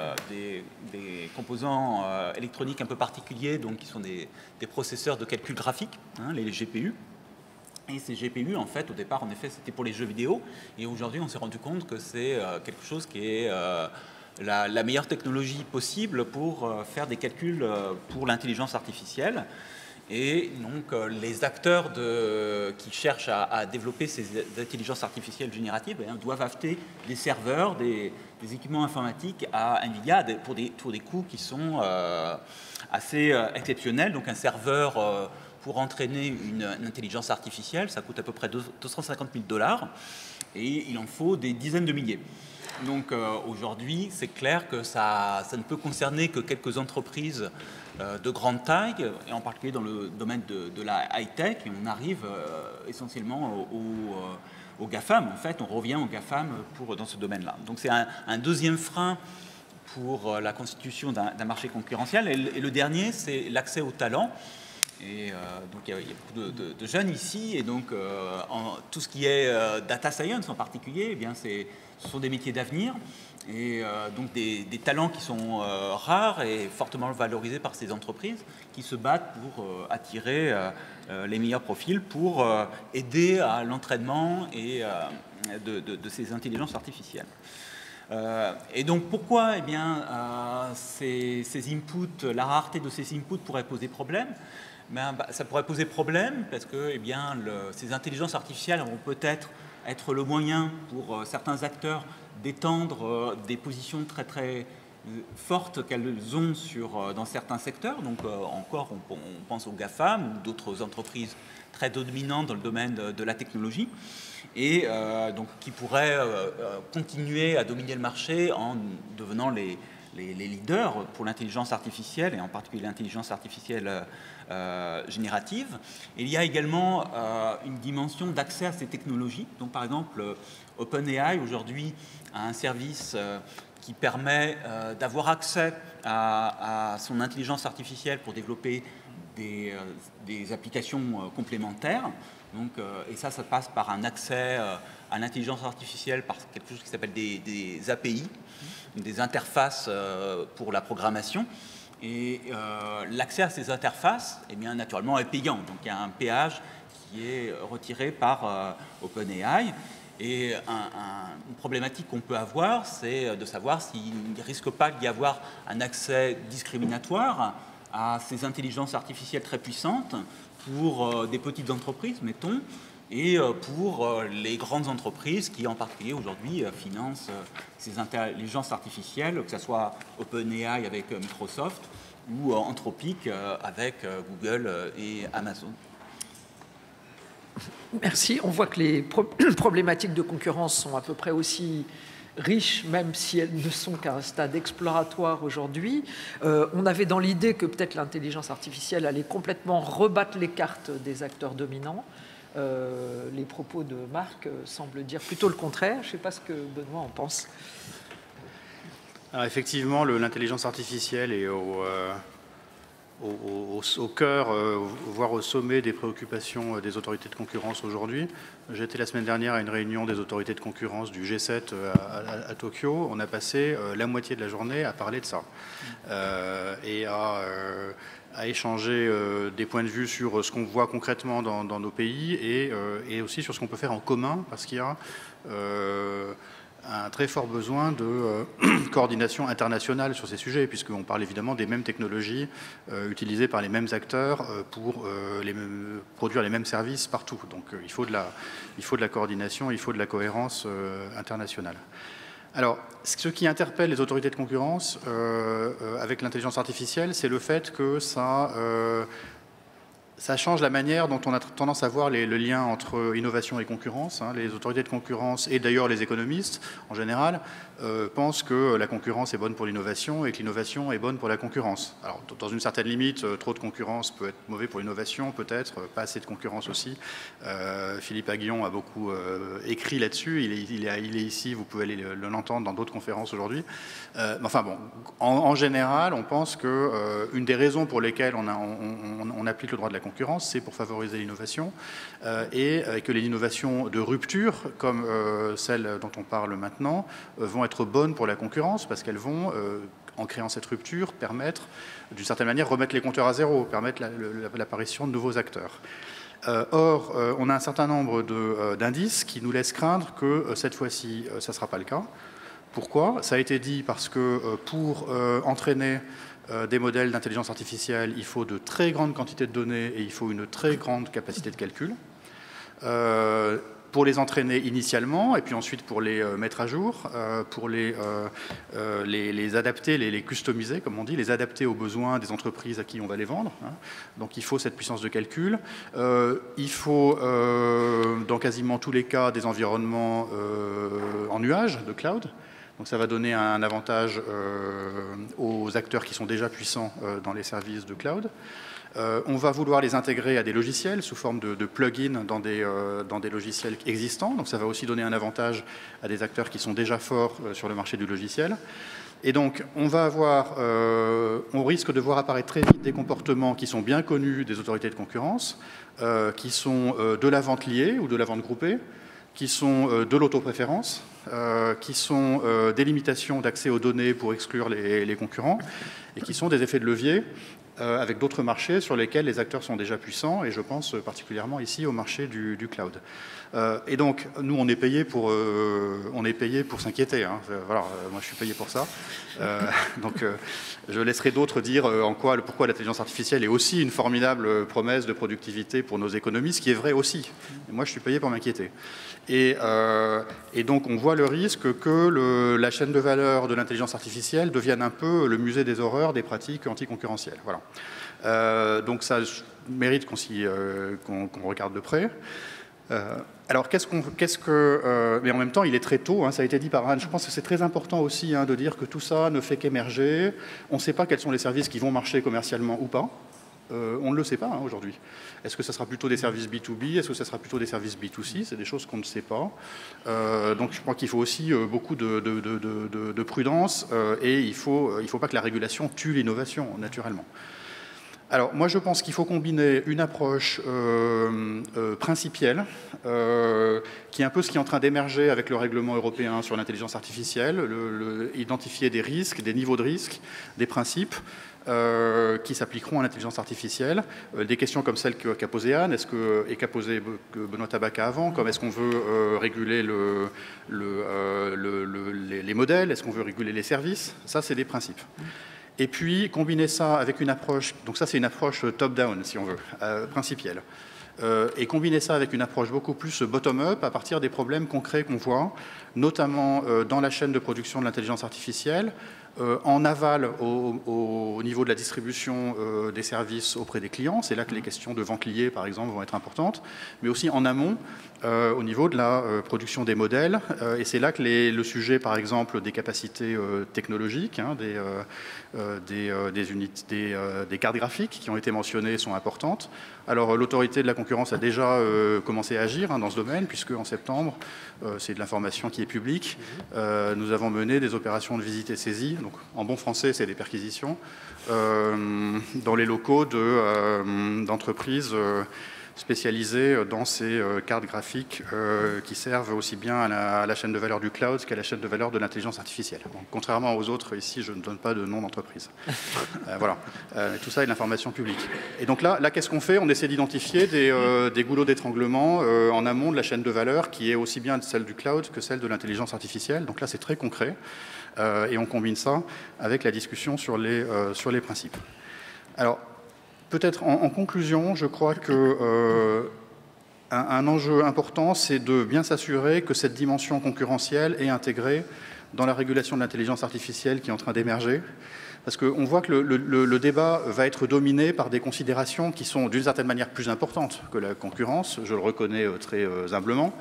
composants électroniques un peu particuliers, donc qui sont des processeurs de calcul graphique, hein, les GPU. Et ces GPU, en fait, au départ, en effet, c'était pour les jeux vidéo. Et aujourd'hui, on s'est rendu compte que c'est quelque chose qui est la meilleure technologie possible pour faire des calculs pour l'intelligence artificielle. Et donc, les acteurs qui cherchent à développer ces intelligences artificielles génératives doivent acheter des serveurs, des équipements informatiques à Nvidia pour des coûts qui sont assez exceptionnels. Donc, un serveur pour entraîner une intelligence artificielle, ça coûte à peu près 250 000 $, et il en faut des dizaines de milliers. Donc aujourd'hui, c'est clair que ça ne peut concerner que quelques entreprises de grande taille, et en particulier dans le domaine de la high-tech, et on arrive essentiellement aux GAFAM. En fait, on revient aux GAFAM dans ce domaine-là. Donc c'est un deuxième frein pour la constitution d'un marché concurrentiel. Et le dernier, c'est l'accès au talent. Et donc il y a beaucoup de jeunes ici, et donc tout ce qui est data science en particulier, eh bien ce sont des métiers d'avenir, et donc des talents qui sont rares et fortement valorisés par ces entreprises qui se battent pour attirer les meilleurs profils pour aider à l'entraînement et de ces intelligences artificielles. Et donc pourquoi eh bien, ces inputs, la rareté de ces inputs pourrait poser problème? Ça pourrait poser problème parce que ces intelligences artificielles vont peut-être être le moyen pour certains acteurs d'étendre des positions très très fortes qu'elles ont dans certains secteurs. Donc encore, on pense aux GAFAM ou d'autres entreprises très dominantes dans le domaine de la technologie, et donc qui pourraient continuer à dominer le marché en devenant les leaders pour l'intelligence artificielle, et en particulier l'intelligence artificielle générative. Et il y a également une dimension d'accès à ces technologies. Donc par exemple, OpenAI aujourd'hui a un service qui permet d'avoir accès à son intelligence artificielle pour développer des applications complémentaires. Donc, et ça passe par un accès à l'intelligence artificielle, par quelque chose qui s'appelle des API, des interfaces pour la programmation. Et l'accès à ces interfaces, eh bien, naturellement, est payant. Donc, il y a un péage qui est retiré par OpenAI. Et une problématique qu'on peut avoir, c'est de savoir s'il ne risque pas d'y avoir un accès discriminatoire à ces intelligences artificielles très puissantes pour des petites entreprises, mettons, et pour les grandes entreprises qui, en particulier, aujourd'hui, financent ces intelligences artificielles, que ce soit OpenAI avec Microsoft ou Anthropic avec Google et Amazon. Merci. On voit que les problématiques de concurrence sont à peu près aussi riches, même si elles ne sont qu'à un stade exploratoire aujourd'hui. On avait dans l'idée que peut-être l'intelligence artificielle allait complètement rebattre les cartes des acteurs dominants. Les propos de Marc semblent dire plutôt le contraire. Je ne sais pas ce que Benoît en pense. Alors effectivement, l'intelligence artificielle est au cœur, voire au sommet des préoccupations des autorités de concurrence aujourd'hui. J'étais la semaine dernière à une réunion des autorités de concurrence du G7 à Tokyo. On a passé la moitié de la journée à parler de ça et à échanger des points de vue sur ce qu'on voit concrètement dans nos pays et aussi sur ce qu'on peut faire en commun, parce qu'il y a un très fort besoin de coordination internationale sur ces sujets, puisqu'on parle évidemment des mêmes technologies utilisées par les mêmes acteurs pour produire les mêmes services partout. Donc il faut de la coordination, il faut de la cohérence internationale. Alors, ce qui interpelle les autorités de concurrence avec l'intelligence artificielle, c'est le fait que ça change la manière dont on a tendance à voir le lien entre innovation et concurrence. Les autorités de concurrence, et d'ailleurs les économistes en général, pensent que la concurrence est bonne pour l'innovation et que l'innovation est bonne pour la concurrence. Alors, dans une certaine limite, trop de concurrence peut être mauvais pour l'innovation, peut-être, pas assez de concurrence aussi. Philippe Aguillon a beaucoup écrit là-dessus, il est ici, vous pouvez aller l'entendre dans d'autres conférences aujourd'hui. Enfin bon, en général, on pense qu'une des raisons pour lesquelles on applique le droit de la concurrence, c'est pour favoriser l'innovation et que les innovations de rupture, comme celles dont on parle maintenant, vont être bonnes pour la concurrence parce qu'elles vont, en créant cette rupture, permettre, d'une certaine manière, remettre les compteurs à zéro, permettre l'apparition de nouveaux acteurs. Or, on a un certain nombre d'indices qui nous laissent craindre que cette fois-ci, ça ne sera pas le cas. Pourquoi? Ça a été dit parce que pour entraîner des modèles d'intelligence artificielle, il faut de très grandes quantités de données et il faut une très grande capacité de calcul. Pour les entraîner initialement et puis ensuite pour les mettre à jour, pour les adapter, les customiser, comme on dit, les adapter aux besoins des entreprises à qui on va les vendre. Donc il faut cette puissance de calcul. Il faut, dans quasiment tous les cas, des environnements en nuage, de cloud. Donc ça va donner un avantage aux acteurs qui sont déjà puissants dans les services de cloud. On va vouloir les intégrer à des logiciels sous forme de plugins dans des logiciels existants. Donc ça va aussi donner un avantage à des acteurs qui sont déjà forts sur le marché du logiciel. Et donc on risque de voir apparaître très vite des comportements qui sont bien connus des autorités de concurrence, qui sont de la vente liée ou de la vente groupée, qui sont de l'autopréférence, qui sont des limitations d'accès aux données pour exclure les concurrents, et qui sont des effets de levier avec d'autres marchés sur lesquels les acteurs sont déjà puissants, et je pense particulièrement ici au marché du cloud. Et donc, nous, on est payé pour s'inquiéter. Voilà, moi, je suis payé pour ça. Donc, je laisserai d'autres dire pourquoi l'intelligence artificielle est aussi une formidable promesse de productivité pour nos économies, ce qui est vrai aussi. Et moi, je suis payé pour m'inquiéter. Et donc, on voit le risque que la chaîne de valeur de l'intelligence artificielle devienne un peu le musée des horreurs des pratiques anticoncurrentielles. Voilà. Donc, ça mérite qu'on regarde de près. Alors, mais en même temps, il est très tôt, ça a été dit par Anne, je pense que c'est très important aussi de dire que tout ça ne fait qu'émerger. On ne sait pas quels sont les services qui vont marcher commercialement ou pas. On ne le sait pas aujourd'hui. Est-ce que ça sera plutôt des services B2B? Est-ce que ça sera plutôt des services B2C? C'est des choses qu'on ne sait pas. Donc je crois qu'il faut aussi beaucoup de prudence et il ne faut pas que la régulation tue l'innovation, naturellement. Alors, moi, je pense qu'il faut combiner une approche principielle, qui est un peu ce qui est en train d'émerger avec le règlement européen sur l'intelligence artificielle, identifier des risques, des niveaux de risque, des principes qui s'appliqueront à l'intelligence artificielle. Des questions comme celle qu'a posée Anne, et qu'a posée Benoît Tabaka avant, comme est-ce qu'on veut réguler les modèles, est-ce qu'on veut réguler les services, ça, c'est des principes. Et puis, combiner ça avec une approche, donc ça c'est une approche top-down, si on veut, principielle, et combiner ça avec une approche beaucoup plus bottom-up à partir des problèmes concrets qu'on voit, notamment dans la chaîne de production de l'intelligence artificielle, en aval au niveau de la distribution des services auprès des clients, c'est là que les questions de vente liée, par exemple, vont être importantes, mais aussi en amont, au niveau de la production des modèles, et c'est là que le sujet, par exemple, des capacités technologiques, hein, des cartes graphiques qui ont été mentionnées sont importantes. Alors, l'autorité de la concurrence a déjà commencé à agir, hein, dans ce domaine, puisque en septembre, c'est de l'information qui est publique, nous avons mené des opérations de visite et saisie, donc en bon français, c'est des perquisitions, dans les locaux d'entreprises spécialisées dans ces cartes graphiques qui servent aussi bien à la chaîne de valeur du cloud qu'à la chaîne de valeur de l'intelligence artificielle. Donc, contrairement aux autres, ici, je ne donne pas de nom d'entreprise. Voilà. Tout ça est de l'information publique. Et donc là qu'est-ce qu'on fait? On essaie d'identifier des goulots d'étranglement en amont de la chaîne de valeur qui est aussi bien celle du cloud que celle de l'intelligence artificielle. Donc là, c'est très concret. Et on combine ça avec la discussion sur les principes. Alors, peut-être en conclusion, je crois que un enjeu important, c'est de bien s'assurer que cette dimension concurrentielle est intégrée dans la régulation de l'intelligence artificielle qui est en train d'émerger. Parce qu'on voit que le débat va être dominé par des considérations qui sont d'une certaine manière plus importantes que la concurrence, je le reconnais très humblement.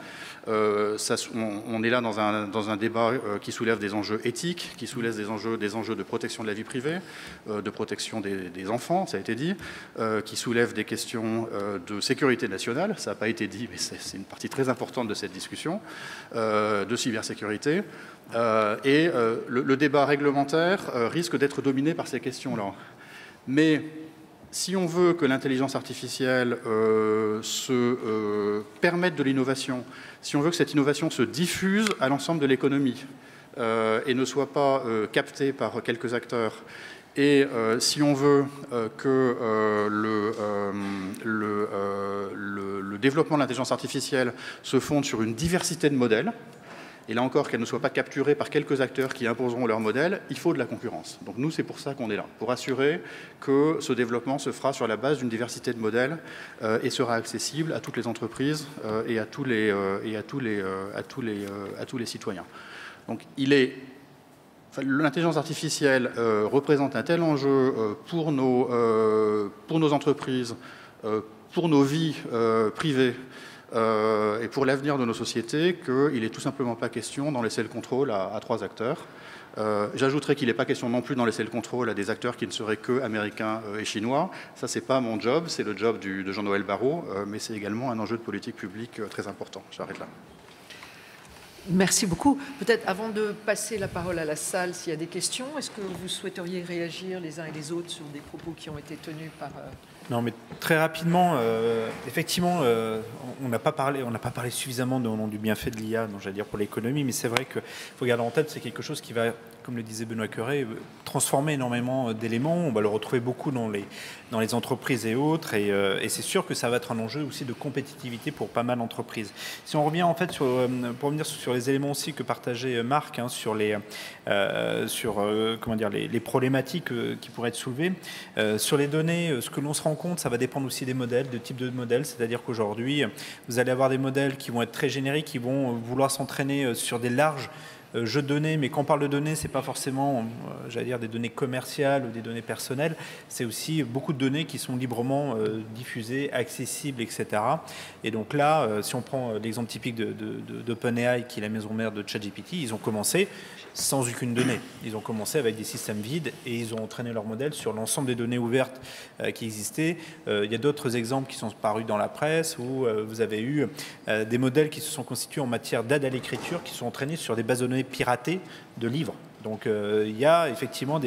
On est là dans un débat qui soulève des enjeux éthiques, qui soulève des enjeux de protection de la vie privée, de protection des enfants, ça a été dit, qui soulève des questions de sécurité nationale, ça n'a pas été dit, mais c'est une partie très importante de cette discussion, de cybersécurité. Et le débat réglementaire risque d'être dominé par ces questions-là. Mais si on veut que l'intelligence artificielle se permette de l'innovation, si on veut que cette innovation se diffuse à l'ensemble de l'économie et ne soit pas captée par quelques acteurs, et si on veut que le développement de l'intelligence artificielle se fonde sur une diversité de modèles, et là encore, qu'elle ne soit pas capturée par quelques acteurs qui imposeront leur modèle, il faut de la concurrence. Donc nous, c'est pour ça qu'on est là, pour assurer que ce développement se fera sur la base d'une diversité de modèles et sera accessible à toutes les entreprises et à tous les citoyens. Donc l'intelligence artificielle représente un tel enjeu pour nos entreprises, pour nos vies privées, et pour l'avenir de nos sociétés, qu'il n'est tout simplement pas question d'en laisser le contrôle à 3 acteurs. J'ajouterais qu'il n'est pas question non plus d'en laisser le contrôle à des acteurs qui ne seraient que américains et chinois. Ça, c'est pas mon job, c'est le job de Jean-Noël Barrot, mais c'est également un enjeu de politique publique très important. J'arrête là. Merci beaucoup. Peut-être avant de passer la parole à la salle, s'il y a des questions, est-ce que vous souhaiteriez réagir les uns et les autres sur des propos qui ont été tenus par... Non, mais très rapidement, effectivement, on n'a pas parlé suffisamment du bienfait de l'IA, j'allais dire pour l'économie, mais c'est vrai qu'il faut garder en tête, c'est quelque chose qui va, comme le disait Benoît Cœuré, transformer énormément d'éléments. On va le retrouver beaucoup dans les entreprises et autres, et c'est sûr que ça va être un enjeu aussi de compétitivité pour pas mal d'entreprises. Si on revient en fait pour revenir sur les éléments aussi que partageait Marc, hein, sur les problématiques qui pourraient être soulevées, sur les données, ce que l'on se rend compte, ça va dépendre aussi des modèles, de type de modèles, c'est-à-dire qu'aujourd'hui, vous allez avoir des modèles qui vont être très génériques, qui vont vouloir s'entraîner sur des larges jeux de données, mais quand on parle de données, c'est pas forcément, j'allais dire, des données commerciales ou des données personnelles, c'est aussi beaucoup de données qui sont librement diffusées, accessibles, etc. Et donc là, si on prend l'exemple typique d'OpenAI, qui est la maison mère de ChatGPT, ils ont commencé sans aucune donnée. Ils ont commencé avec des systèmes vides et ils ont entraîné leur modèle sur l'ensemble des données ouvertes qui existaient. Il y a d'autres exemples qui sont parus dans la presse où vous avez eu des modèles qui se sont constitués en matière d'aide à l'écriture qui sont entraînés sur des bases de données piratées de livres. Donc il y a effectivement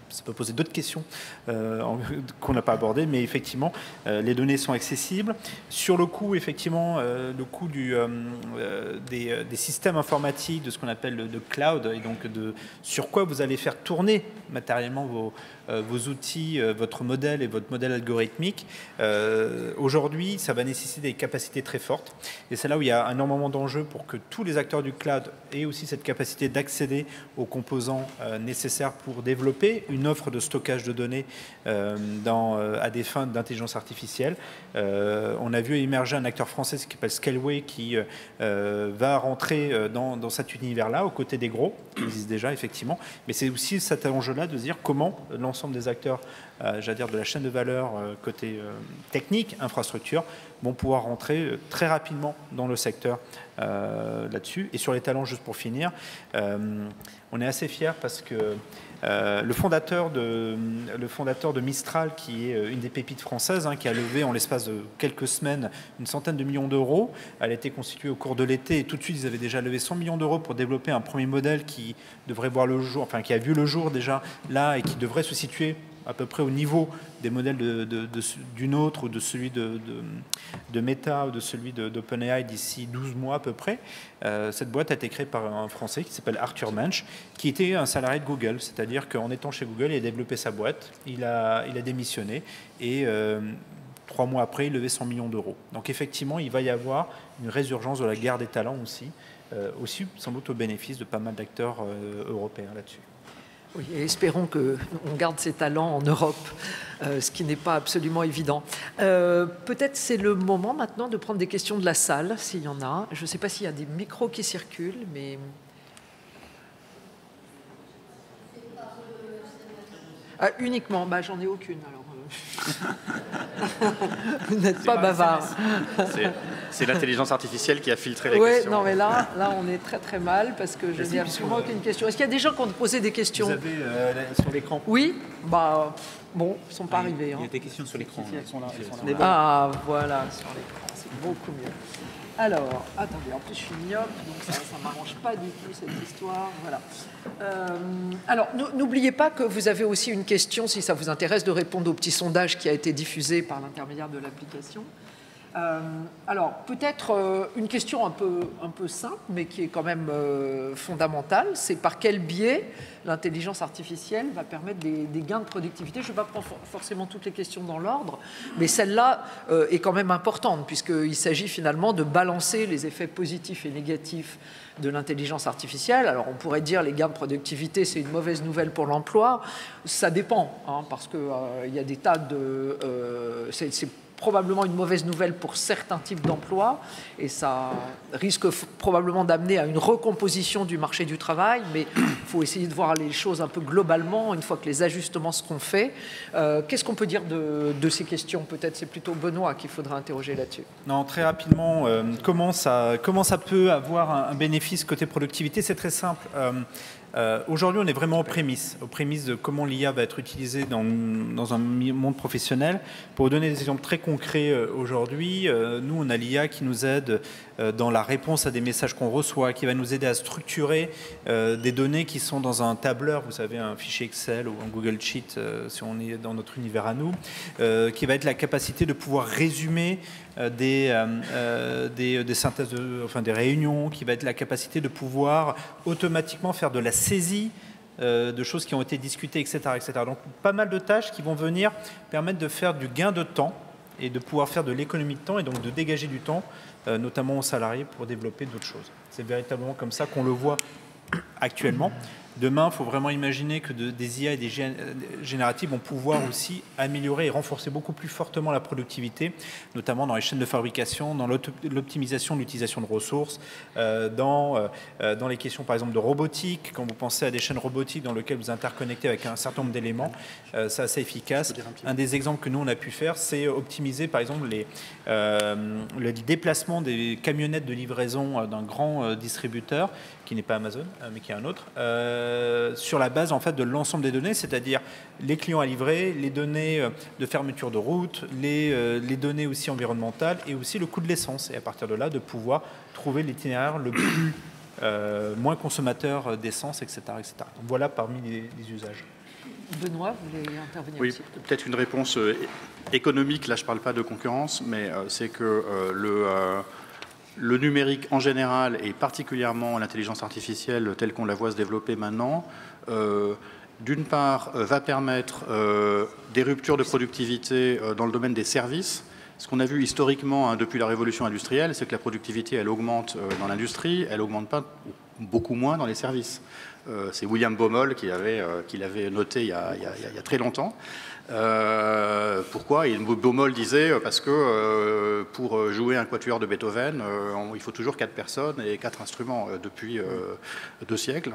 ça peut poser d'autres questions qu'on n'a pas abordées, mais effectivement les données sont accessibles. Sur le coût, effectivement, le coût des systèmes informatiques, de ce qu'on appelle le cloud, et donc sur quoi vous allez faire tourner matériellement vos outils, votre modèle et votre modèle algorithmique. Aujourd'hui, ça va nécessiter des capacités très fortes. Et c'est là où il y a énormément d'enjeux pour que tous les acteurs du cloud aient aussi cette capacité d'accéder aux composants nécessaires pour développer une offre de stockage de données à des fins d'intelligence artificielle. On a vu émerger un acteur français qui s'appelle Scaleway qui va rentrer dans cet univers-là, aux côtés des gros, qui existent déjà effectivement. Mais c'est aussi cet enjeu-là de dire comment l'ensemble des acteurs, j'allais dire de la chaîne de valeur côté technique, infrastructure, vont pouvoir rentrer très rapidement dans le secteur là-dessus. Et sur les talents, juste pour finir, on est assez fiers parce que le fondateur de Mistral, qui est une des pépites françaises, qui a levé en l'espace de quelques semaines une centaine de millions d'euros, elle a été constituée au cours de l'été et tout de suite ils avaient déjà levé 100 millions d'euros pour développer un premier modèle qui devrait voir le jour, enfin qui a vu le jour déjà là et qui devrait se situer à peu près au niveau des modèles d'une autre ou de celui de Meta ou de celui d'OpenAI d'ici 12 mois à peu près. Cette boîte a été créée par un Français qui s'appelle Arthur Mensch, qui était un salarié de Google, c'est-à-dire qu'en étant chez Google, il a développé sa boîte, il a démissionné et 3 mois après, il levait 100 millions d'euros. Donc effectivement, il va y avoir une résurgence de la guerre des talents aussi sans doute au bénéfice de pas mal d'acteurs européens là-dessus. Oui, et espérons qu'on garde ces talents en Europe, ce qui n'est pas absolument évident. Peut-être c'est le moment maintenant de prendre des questions de la salle, s'il y en a. Je ne sais pas s'il y a des micros qui circulent, mais... uniquement, j'en ai aucune, alors... Vous n'êtes pas bavard. C'est l'intelligence artificielle qui a filtré les questions. questions. Non, mais là, on est très très mal parce que je n'ai absolument aucune question. Est-ce qu'il y a des gens qui ont posé des questions? Vous avez sur l'écran? Oui, bon, ils ne sont pas arrivés. Il y a des questions sur l'écran. Elles sont là. Ah, voilà, sur l'écran, c'est beaucoup mieux. Alors, attendez, en plus je suis myope, donc ça ne m'arrange pas du tout cette histoire. Voilà. Alors, n'oubliez pas que vous avez aussi une question, si ça vous intéresse, de répondre au petit sondage qui a été diffusé par l'intermédiaire de l'application. Alors, peut-être une question un peu simple, mais qui est quand même fondamentale, c'est par quel biais l'intelligence artificielle va permettre des gains de productivité. Je ne vais pas prendre forcément toutes les questions dans l'ordre, mais celle-là est quand même importante, puisqu'il s'agit finalement de balancer les effets positifs et négatifs de l'intelligence artificielle. Alors, on pourrait dire les gains de productivité, c'est une mauvaise nouvelle pour l'emploi. Ça dépend, parce qu'il y a des tas de... c'est probablement une mauvaise nouvelle pour certains types d'emplois et ça risque probablement d'amener à une recomposition du marché du travail, mais il faut essayer de voir les choses un peu globalement une fois que les ajustements seront faits. Qu'est-ce qu'on peut dire de ces questions? Peut-être c'est plutôt Benoît qu'il faudra interroger là-dessus. Non, très rapidement, comment ça peut avoir un bénéfice côté productivité? C'est très simple. Aujourd'hui, on est vraiment aux prémices de comment l'IA va être utilisée dans un monde professionnel. Pour vous donner des exemples très concrets aujourd'hui, nous, on a l'IA qui nous aide dans la réponse à des messages qu'on reçoit, qui va nous aider à structurer des données qui sont dans un tableur, vous savez, un fichier Excel ou un Google Sheet, si on est dans notre univers à nous, qui va être la capacité de pouvoir résumer des synthèses, des réunions, qui va être la capacité de pouvoir automatiquement faire de la saisie de choses qui ont été discutées, etc., etc. Donc pas mal de tâches qui vont venir permettre de faire du gain de temps et de pouvoir faire de l'économie de temps et donc de dégager du temps, notamment aux salariés, pour développer d'autres choses. C'est véritablement comme ça qu'on le voit actuellement. Demain, il faut vraiment imaginer que des IA et des génératives vont pouvoir aussi améliorer et renforcer beaucoup plus fortement la productivité, notamment dans les chaînes de fabrication, dans l'optimisation de l'utilisation de ressources, dans les questions par exemple de robotique. Quand vous pensez à des chaînes robotiques dans lesquelles vous interconnectez avec un certain nombre d'éléments, c'est assez efficace. Un des exemples que nous on a pu faire, c'est optimiser par exemple le déplacement des camionnettes de livraison d'un grand distributeur, qui n'est pas Amazon, mais qui est un autre, sur la base en fait de l'ensemble des données, c'est-à-dire les clients à livrer, les données de fermeture de route, les données aussi environnementales et aussi le coût de l'essence. Et à partir de là, de pouvoir trouver l'itinéraire le plus moins consommateur d'essence, etc., etc. Donc voilà parmi les usages. Benoît, vous voulez intervenir Oui, aussi? peut-être une réponse économique, là je ne parle pas de concurrence, mais c'est que le numérique en général, et particulièrement l'intelligence artificielle telle qu'on la voit se développer maintenant, d'une part, va permettre des ruptures de productivité dans le domaine des services. Ce qu'on a vu historiquement depuis la révolution industrielle, c'est que la productivité, elle augmente dans l'industrie, elle augmente pas beaucoup moins dans les services. C'est William Baumol qui l'avait noté il y a très longtemps. Pourquoi? Et Baumol disait parce que pour jouer un quatuor de Beethoven, il faut toujours 4 personnes et 4 instruments depuis 2 siècles.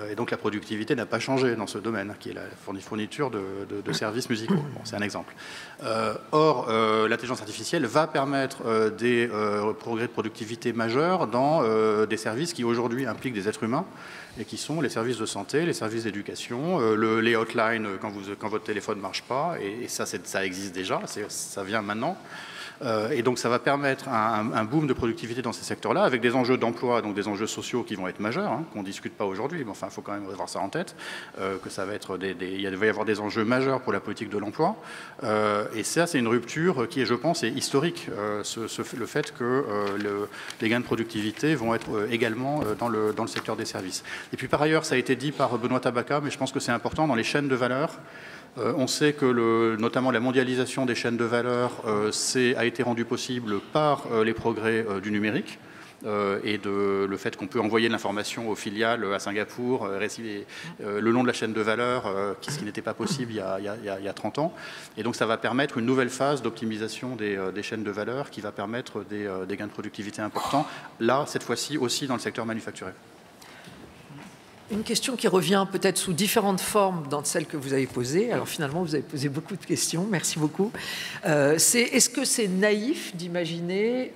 Et donc la productivité n'a pas changé dans ce domaine, qui est la fourniture de services musicaux. Bon, c'est un exemple. Or, l'intelligence artificielle va permettre des progrès de productivité majeurs dans des services qui aujourd'hui impliquent des êtres humains, et qui sont les services de santé, les services d'éducation, les hotlines quand votre téléphone ne marche pas, et ça existe déjà, ça vient maintenant. Et donc ça va permettre un boom de productivité dans ces secteurs-là, avec des enjeux d'emploi, donc des enjeux sociaux qui vont être majeurs, qu'on ne discute pas aujourd'hui, mais enfin il faut quand même avoir ça en tête, que ça va être il va y avoir des enjeux majeurs pour la politique de l'emploi. Et ça, c'est une rupture qui, je pense, est historique, le fait que les gains de productivité vont être également dans le secteur des services. Et puis par ailleurs, ça a été dit par Benoît Tabaka, mais je pense que c'est important, dans les chaînes de valeur, on sait que notamment la mondialisation des chaînes de valeur a été rendue possible par les progrès du numérique et le fait qu'on peut envoyer de l'information aux filiales à Singapour, le long de la chaîne de valeur, ce qui n'était pas possible il y a 30 ans. Et donc ça va permettre une nouvelle phase d'optimisation des chaînes de valeur qui va permettre des gains de productivité importants, là, cette fois-ci aussi dans le secteur manufacturé. Une question qui revient peut-être sous différentes formes dans celle que vous avez posée. Alors finalement, vous avez posé beaucoup de questions. Merci beaucoup. Est-ce que c'est naïf d'imaginer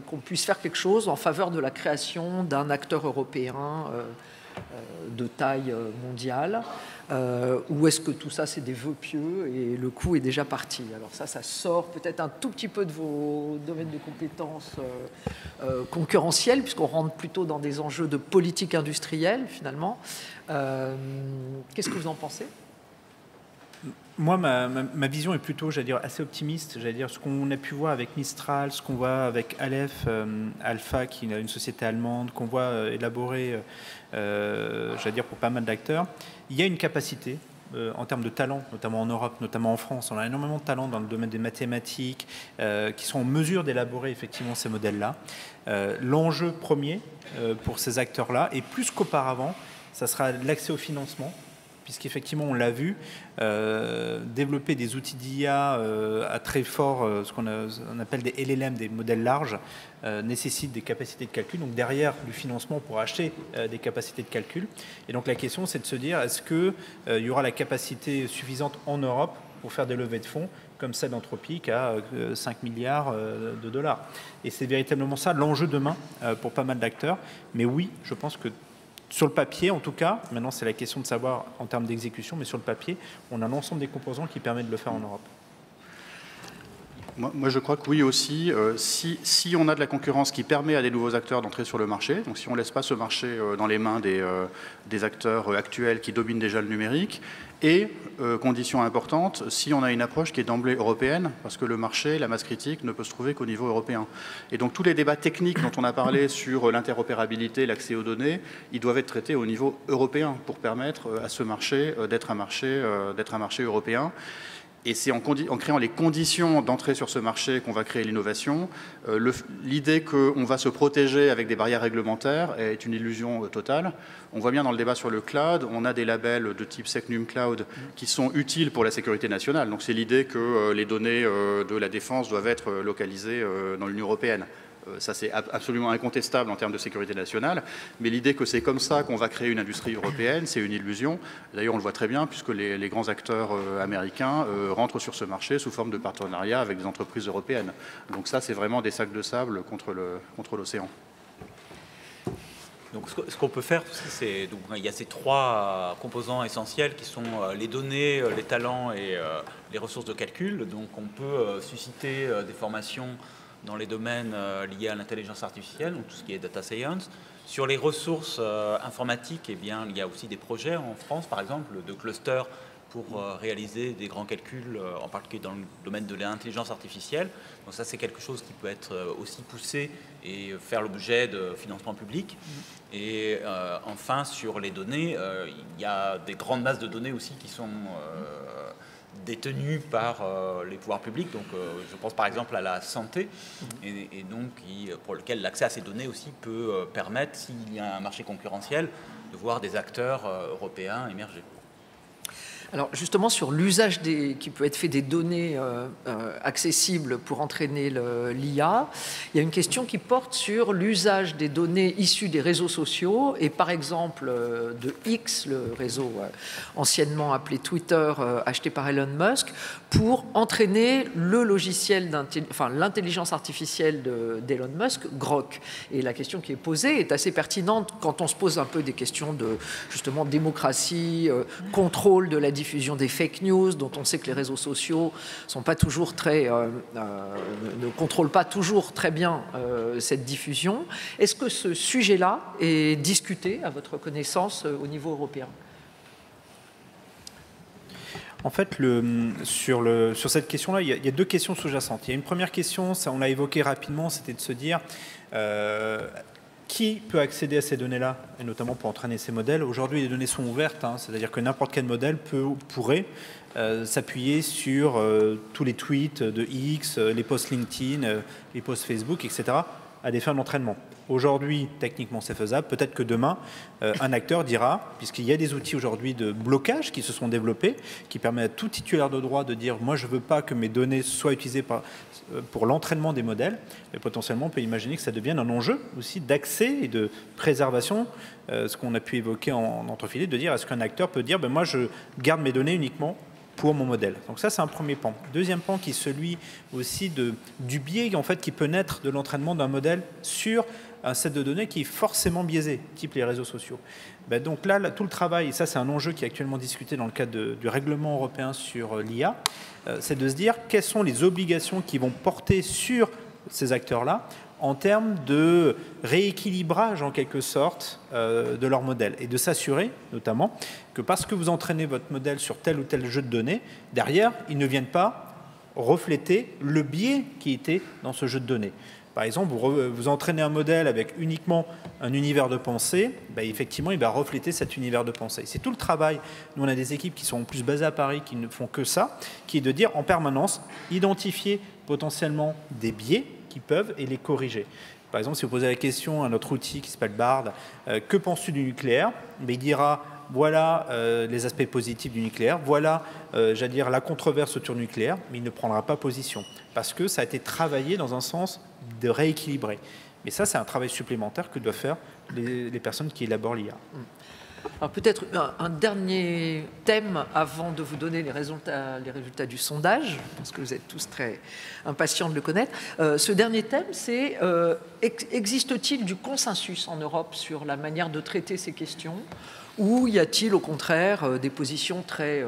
qu'on puisse faire quelque chose en faveur de la création d'un acteur européen de taille mondiale, ou est-ce que tout ça c'est des vœux pieux et le coup est déjà parti? Alors ça sort peut-être un tout petit peu de vos domaines de compétences concurrentiels, puisqu'on rentre plutôt dans des enjeux de politique industrielle finalement. Qu'est-ce que vous en pensez? Moi, ma vision est plutôt, j'allais dire, assez optimiste. J'allais dire, ce qu'on a pu voir avec Mistral, ce qu'on voit avec Aleph, Alpha, qui est une société allemande, qu'on voit élaborer, j'allais dire, pour pas mal d'acteurs. Il y a une capacité, en termes de talent, notamment en Europe, notamment en France. On a énormément de talent dans le domaine des mathématiques, qui sont en mesure d'élaborer effectivement ces modèles-là. L'enjeu premier pour ces acteurs-là, et plus qu'auparavant, ça sera l'accès au financement, puisqu'effectivement, on l'a vu, développer des outils d'IA à très fort, ce qu'on appelle des LLM, des modèles larges, nécessite des capacités de calcul. Donc derrière du financement pour acheter des capacités de calcul. Et donc la question, c'est de se dire, est-ce qu'il y aura la capacité suffisante en Europe pour faire des levées de fonds comme celle d'Anthropic à 5 milliards de dollars. Et c'est véritablement ça l'enjeu demain pour pas mal d'acteurs. Mais oui, je pense que sur le papier, en tout cas, maintenant c'est la question de savoir en termes d'exécution, mais sur le papier, on a l'ensemble des composants qui permettent de le faire en Europe. Moi, je crois que oui aussi. Si on a de la concurrence qui permet à des nouveaux acteurs d'entrer sur le marché, donc si on ne laisse pas ce marché dans les mains des acteurs actuels qui dominent déjà le numérique, et, condition importante, si on a une approche qui est d'emblée européenne, parce que le marché, la masse critique, ne peut se trouver qu'au niveau européen. Et donc tous les débats techniques dont on a parlé sur l'interopérabilité, l'accès aux données, ils doivent être traités au niveau européen pour permettre à ce marché d'être un marché européen. Et c'est en créant les conditions d'entrée sur ce marché qu'on va créer l'innovation. L'idée qu'on va se protéger avec des barrières réglementaires est une illusion totale. On voit bien dans le débat sur le cloud, on a des labels de type Secnum Cloud qui sont utiles pour la sécurité nationale. Donc c'est l'idée que les données de la défense doivent être localisées dans l'Union européenne. Ça, c'est absolument incontestable en termes de sécurité nationale. Mais l'idée que c'est comme ça qu'on va créer une industrie européenne, c'est une illusion. D'ailleurs, on le voit très bien, puisque les grands acteurs américains rentrent sur ce marché sous forme de partenariat avec des entreprises européennes. Donc ça, c'est vraiment des sacs de sable contre l'océan. Donc, ce qu'on peut faire, c'est il y a ces trois composants essentiels qui sont les données, les talents et les ressources de calcul. Donc, on peut susciter des formations dans les domaines liés à l'intelligence artificielle, donc tout ce qui est data science. Sur les ressources informatiques, eh bien, il y a aussi des projets en France, par exemple, de clusters pour réaliser des grands calculs, en particulier dans le domaine de l'intelligence artificielle. Donc ça, c'est quelque chose qui peut être aussi poussé et faire l'objet de financement public. Et enfin, sur les données, il y a des grandes masses de données aussi qui sont détenues par les pouvoirs publics. Donc je pense par exemple à la santé, et donc pour lequel l'accès à ces données aussi peut permettre, s'il y a un marché concurrentiel, de voir des acteurs européens émerger. Alors justement, sur l'usage qui peut être fait des données accessibles pour entraîner l'IA, il y a une question qui porte sur l'usage des données issues des réseaux sociaux et par exemple de X, le réseau anciennement appelé Twitter, acheté par Elon Musk, pour entraîner le logiciel, l'intelligence artificielle d'Elon Musk, Grok. Et la question qui est posée est assez pertinente quand on se pose un peu des questions de justement démocratie, contrôle de la diffusion des fake news, dont on sait que les réseaux sociaux sont pas toujours ne contrôlent pas toujours très bien cette diffusion. Est-ce que ce sujet-là est discuté, à votre connaissance, au niveau européen ? En fait, sur cette question-là, il y a deux questions sous-jacentes. Il y a une première question, ça, on l'a évoqué rapidement, c'était de se dire qui peut accéder à ces données-là, et notamment pour entraîner ces modèles. Aujourd'hui, les données sont ouvertes, c'est-à-dire que n'importe quel modèle pourrait s'appuyer sur tous les tweets de X, les posts LinkedIn, les posts Facebook, etc., à des fins d'entraînement. Aujourd'hui, techniquement, c'est faisable. Peut-être que demain, un acteur dira, puisqu'il y a des outils aujourd'hui de blocage qui se sont développés, qui permettent à tout titulaire de droit de dire « moi, je ne veux pas que mes données soient utilisées pour l'entraînement des modèles », et potentiellement, on peut imaginer que ça devienne un enjeu aussi d'accès et de préservation, ce qu'on a pu évoquer en entrefilet, de dire est-ce qu'un acteur peut dire ben, « moi, je garde mes données uniquement pour mon modèle ». Donc ça, c'est un premier pan. Deuxième pan qui est celui aussi du biais en fait, qui peut naître de l'entraînement d'un modèle sur un set de données qui est forcément biaisé, type les réseaux sociaux. Ben donc là, tout le travail, et ça c'est un enjeu qui est actuellement discuté dans le cadre du règlement européen sur l'IA, c'est de se dire quelles sont les obligations qui vont porter sur ces acteurs-là en termes de rééquilibrage en quelque sorte de leur modèle et de s'assurer notamment que parce que vous entraînez votre modèle sur tel ou tel jeu de données, derrière, ils ne viennent pas refléter le biais qui était dans ce jeu de données. Par exemple, vous entraînez un modèle avec uniquement un univers de pensée, ben effectivement, il va refléter cet univers de pensée. C'est tout le travail. Nous, on a des équipes qui sont plus basées à Paris, qui ne font que ça, qui est de dire en permanence, identifier potentiellement des biais qui peuvent et les corriger. Par exemple, si vous posez la question à notre outil qui s'appelle Bard, que penses-tu du nucléaire? Ben, il dira, voilà les aspects positifs du nucléaire, voilà, j'allais dire, la controverse autour du nucléaire, mais il ne prendra pas position, parce que ça a été travaillé dans un sens de rééquilibrer. Mais ça, c'est un travail supplémentaire que doivent faire les personnes qui élaborent l'IA. Alors peut-être un dernier thème avant de vous donner les résultats du sondage, parce que vous êtes tous très impatients de le connaître. Ce dernier thème, c'est existe-t-il du consensus en Europe sur la manière de traiter ces questions, ou y a-t-il au contraire des positions très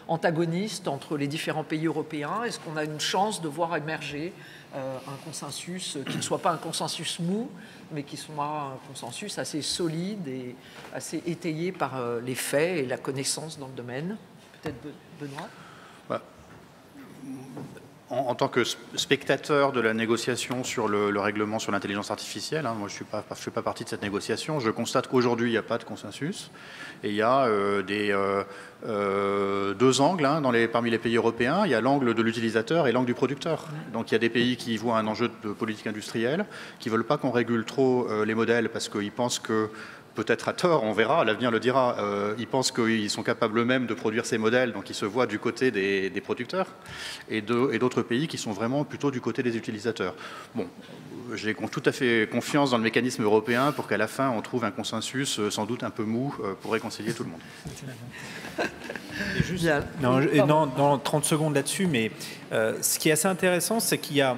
antagonistes entre les différents pays européens? Est-ce qu'on a une chance de voir émerger un consensus qui ne soit pas un consensus mou, mais qui soit un consensus assez solide et assez étayé par les faits et la connaissance dans le domaine? Peut-être Benoît? En tant que spectateur de la négociation sur le règlement sur l'intelligence artificielle, moi je ne fais pas partie de cette négociation, je constate qu'aujourd'hui il n'y a pas de consensus et il y a deux angles parmi les pays européens. Il y a l'angle de l'utilisateur et l'angle du producteur. Donc il y a des pays qui voient un enjeu de politique industrielle, qui ne veulent pas qu'on régule trop les modèles parce qu'ils pensent que, peut-être à tort, on verra, l'avenir le dira, ils pensent qu'ils sont capables eux-mêmes de produire ces modèles, donc ils se voient du côté des producteurs, et d'autres pays qui sont vraiment plutôt du côté des utilisateurs. Bon, j'ai tout à fait confiance dans le mécanisme européen pour qu'à la fin, on trouve un consensus sans doute un peu mou pour réconcilier tout le monde. Et juste, non, 30 secondes là-dessus, mais ce qui est assez intéressant, c'est qu'il y a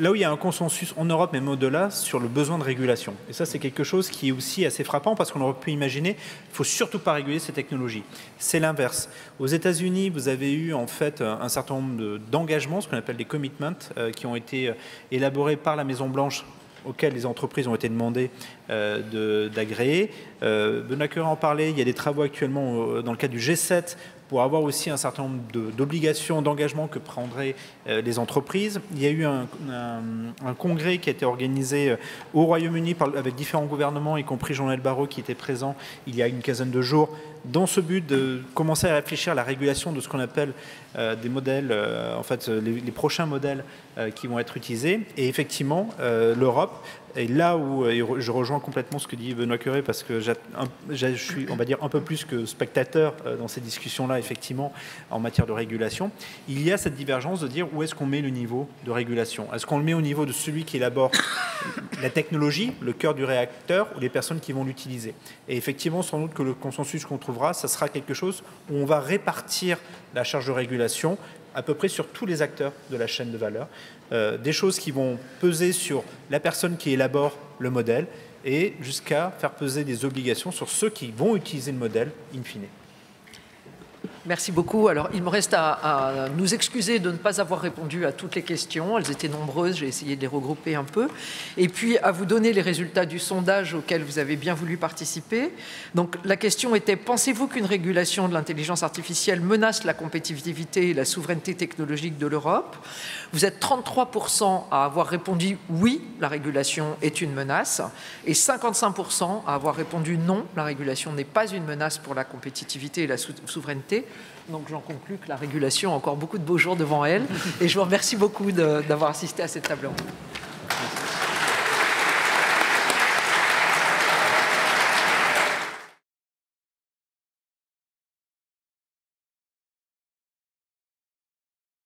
là où il y a un consensus en Europe, même au-delà, sur le besoin de régulation. Et ça, c'est quelque chose qui est aussi assez frappant parce qu'on aurait pu imaginer qu'il ne faut surtout pas réguler ces technologies. C'est l'inverse. Aux États-Unis, vous avez eu en fait un certain nombre d'engagements, ce qu'on appelle des commitments, qui ont été élaborés par la Maison-Blanche auxquels les entreprises ont été demandées d'agréer. Benoît Cœuré en parlait, il y a des travaux actuellement dans le cadre du G7 pour avoir aussi un certain nombre d'obligations, d'engagements que prendraient les entreprises. Il y a eu un congrès qui a été organisé au Royaume-Uni avec différents gouvernements, y compris Jean-Noël Barrot qui était présent il y a une quinzaine de jours, dans ce but de commencer à réfléchir à la régulation de ce qu'on appelle des modèles, en fait les prochains modèles qui vont être utilisés. Et effectivement, l'Europe, et là où je rejoins complètement ce que dit Benoît Cœuré, parce que je suis, on va dire, un peu plus que spectateur dans ces discussions-là, effectivement, en matière de régulation, il y a cette divergence de dire où est-ce qu'on met le niveau de régulation. Est-ce qu'on le met au niveau de celui qui élabore la technologie, le cœur du réacteur, ou les personnes qui vont l'utiliser? Et effectivement, sans doute que le consensus qu'on trouvera, ça sera quelque chose où on va répartir la charge de régulation à peu près sur tous les acteurs de la chaîne de valeur, des choses qui vont peser sur la personne qui élabore le modèle et jusqu'à faire peser des obligations sur ceux qui vont utiliser le modèle in fine. Merci beaucoup. Alors, il me reste à nous excuser de ne pas avoir répondu à toutes les questions. Elles étaient nombreuses, j'ai essayé de les regrouper un peu. Et puis, à vous donner les résultats du sondage auquel vous avez bien voulu participer. Donc, la question était, pensez-vous qu'une régulation de l'intelligence artificielle menace la compétitivité et la souveraineté technologique de l'Europe? Vous êtes 33% à avoir répondu oui, la régulation est une menace, et 55% à avoir répondu non, la régulation n'est pas une menace pour la compétitivité et la souveraineté. Donc j'en conclus que la régulation a encore beaucoup de beaux jours devant elle, et je vous remercie beaucoup d'avoir assisté à cette table ronde.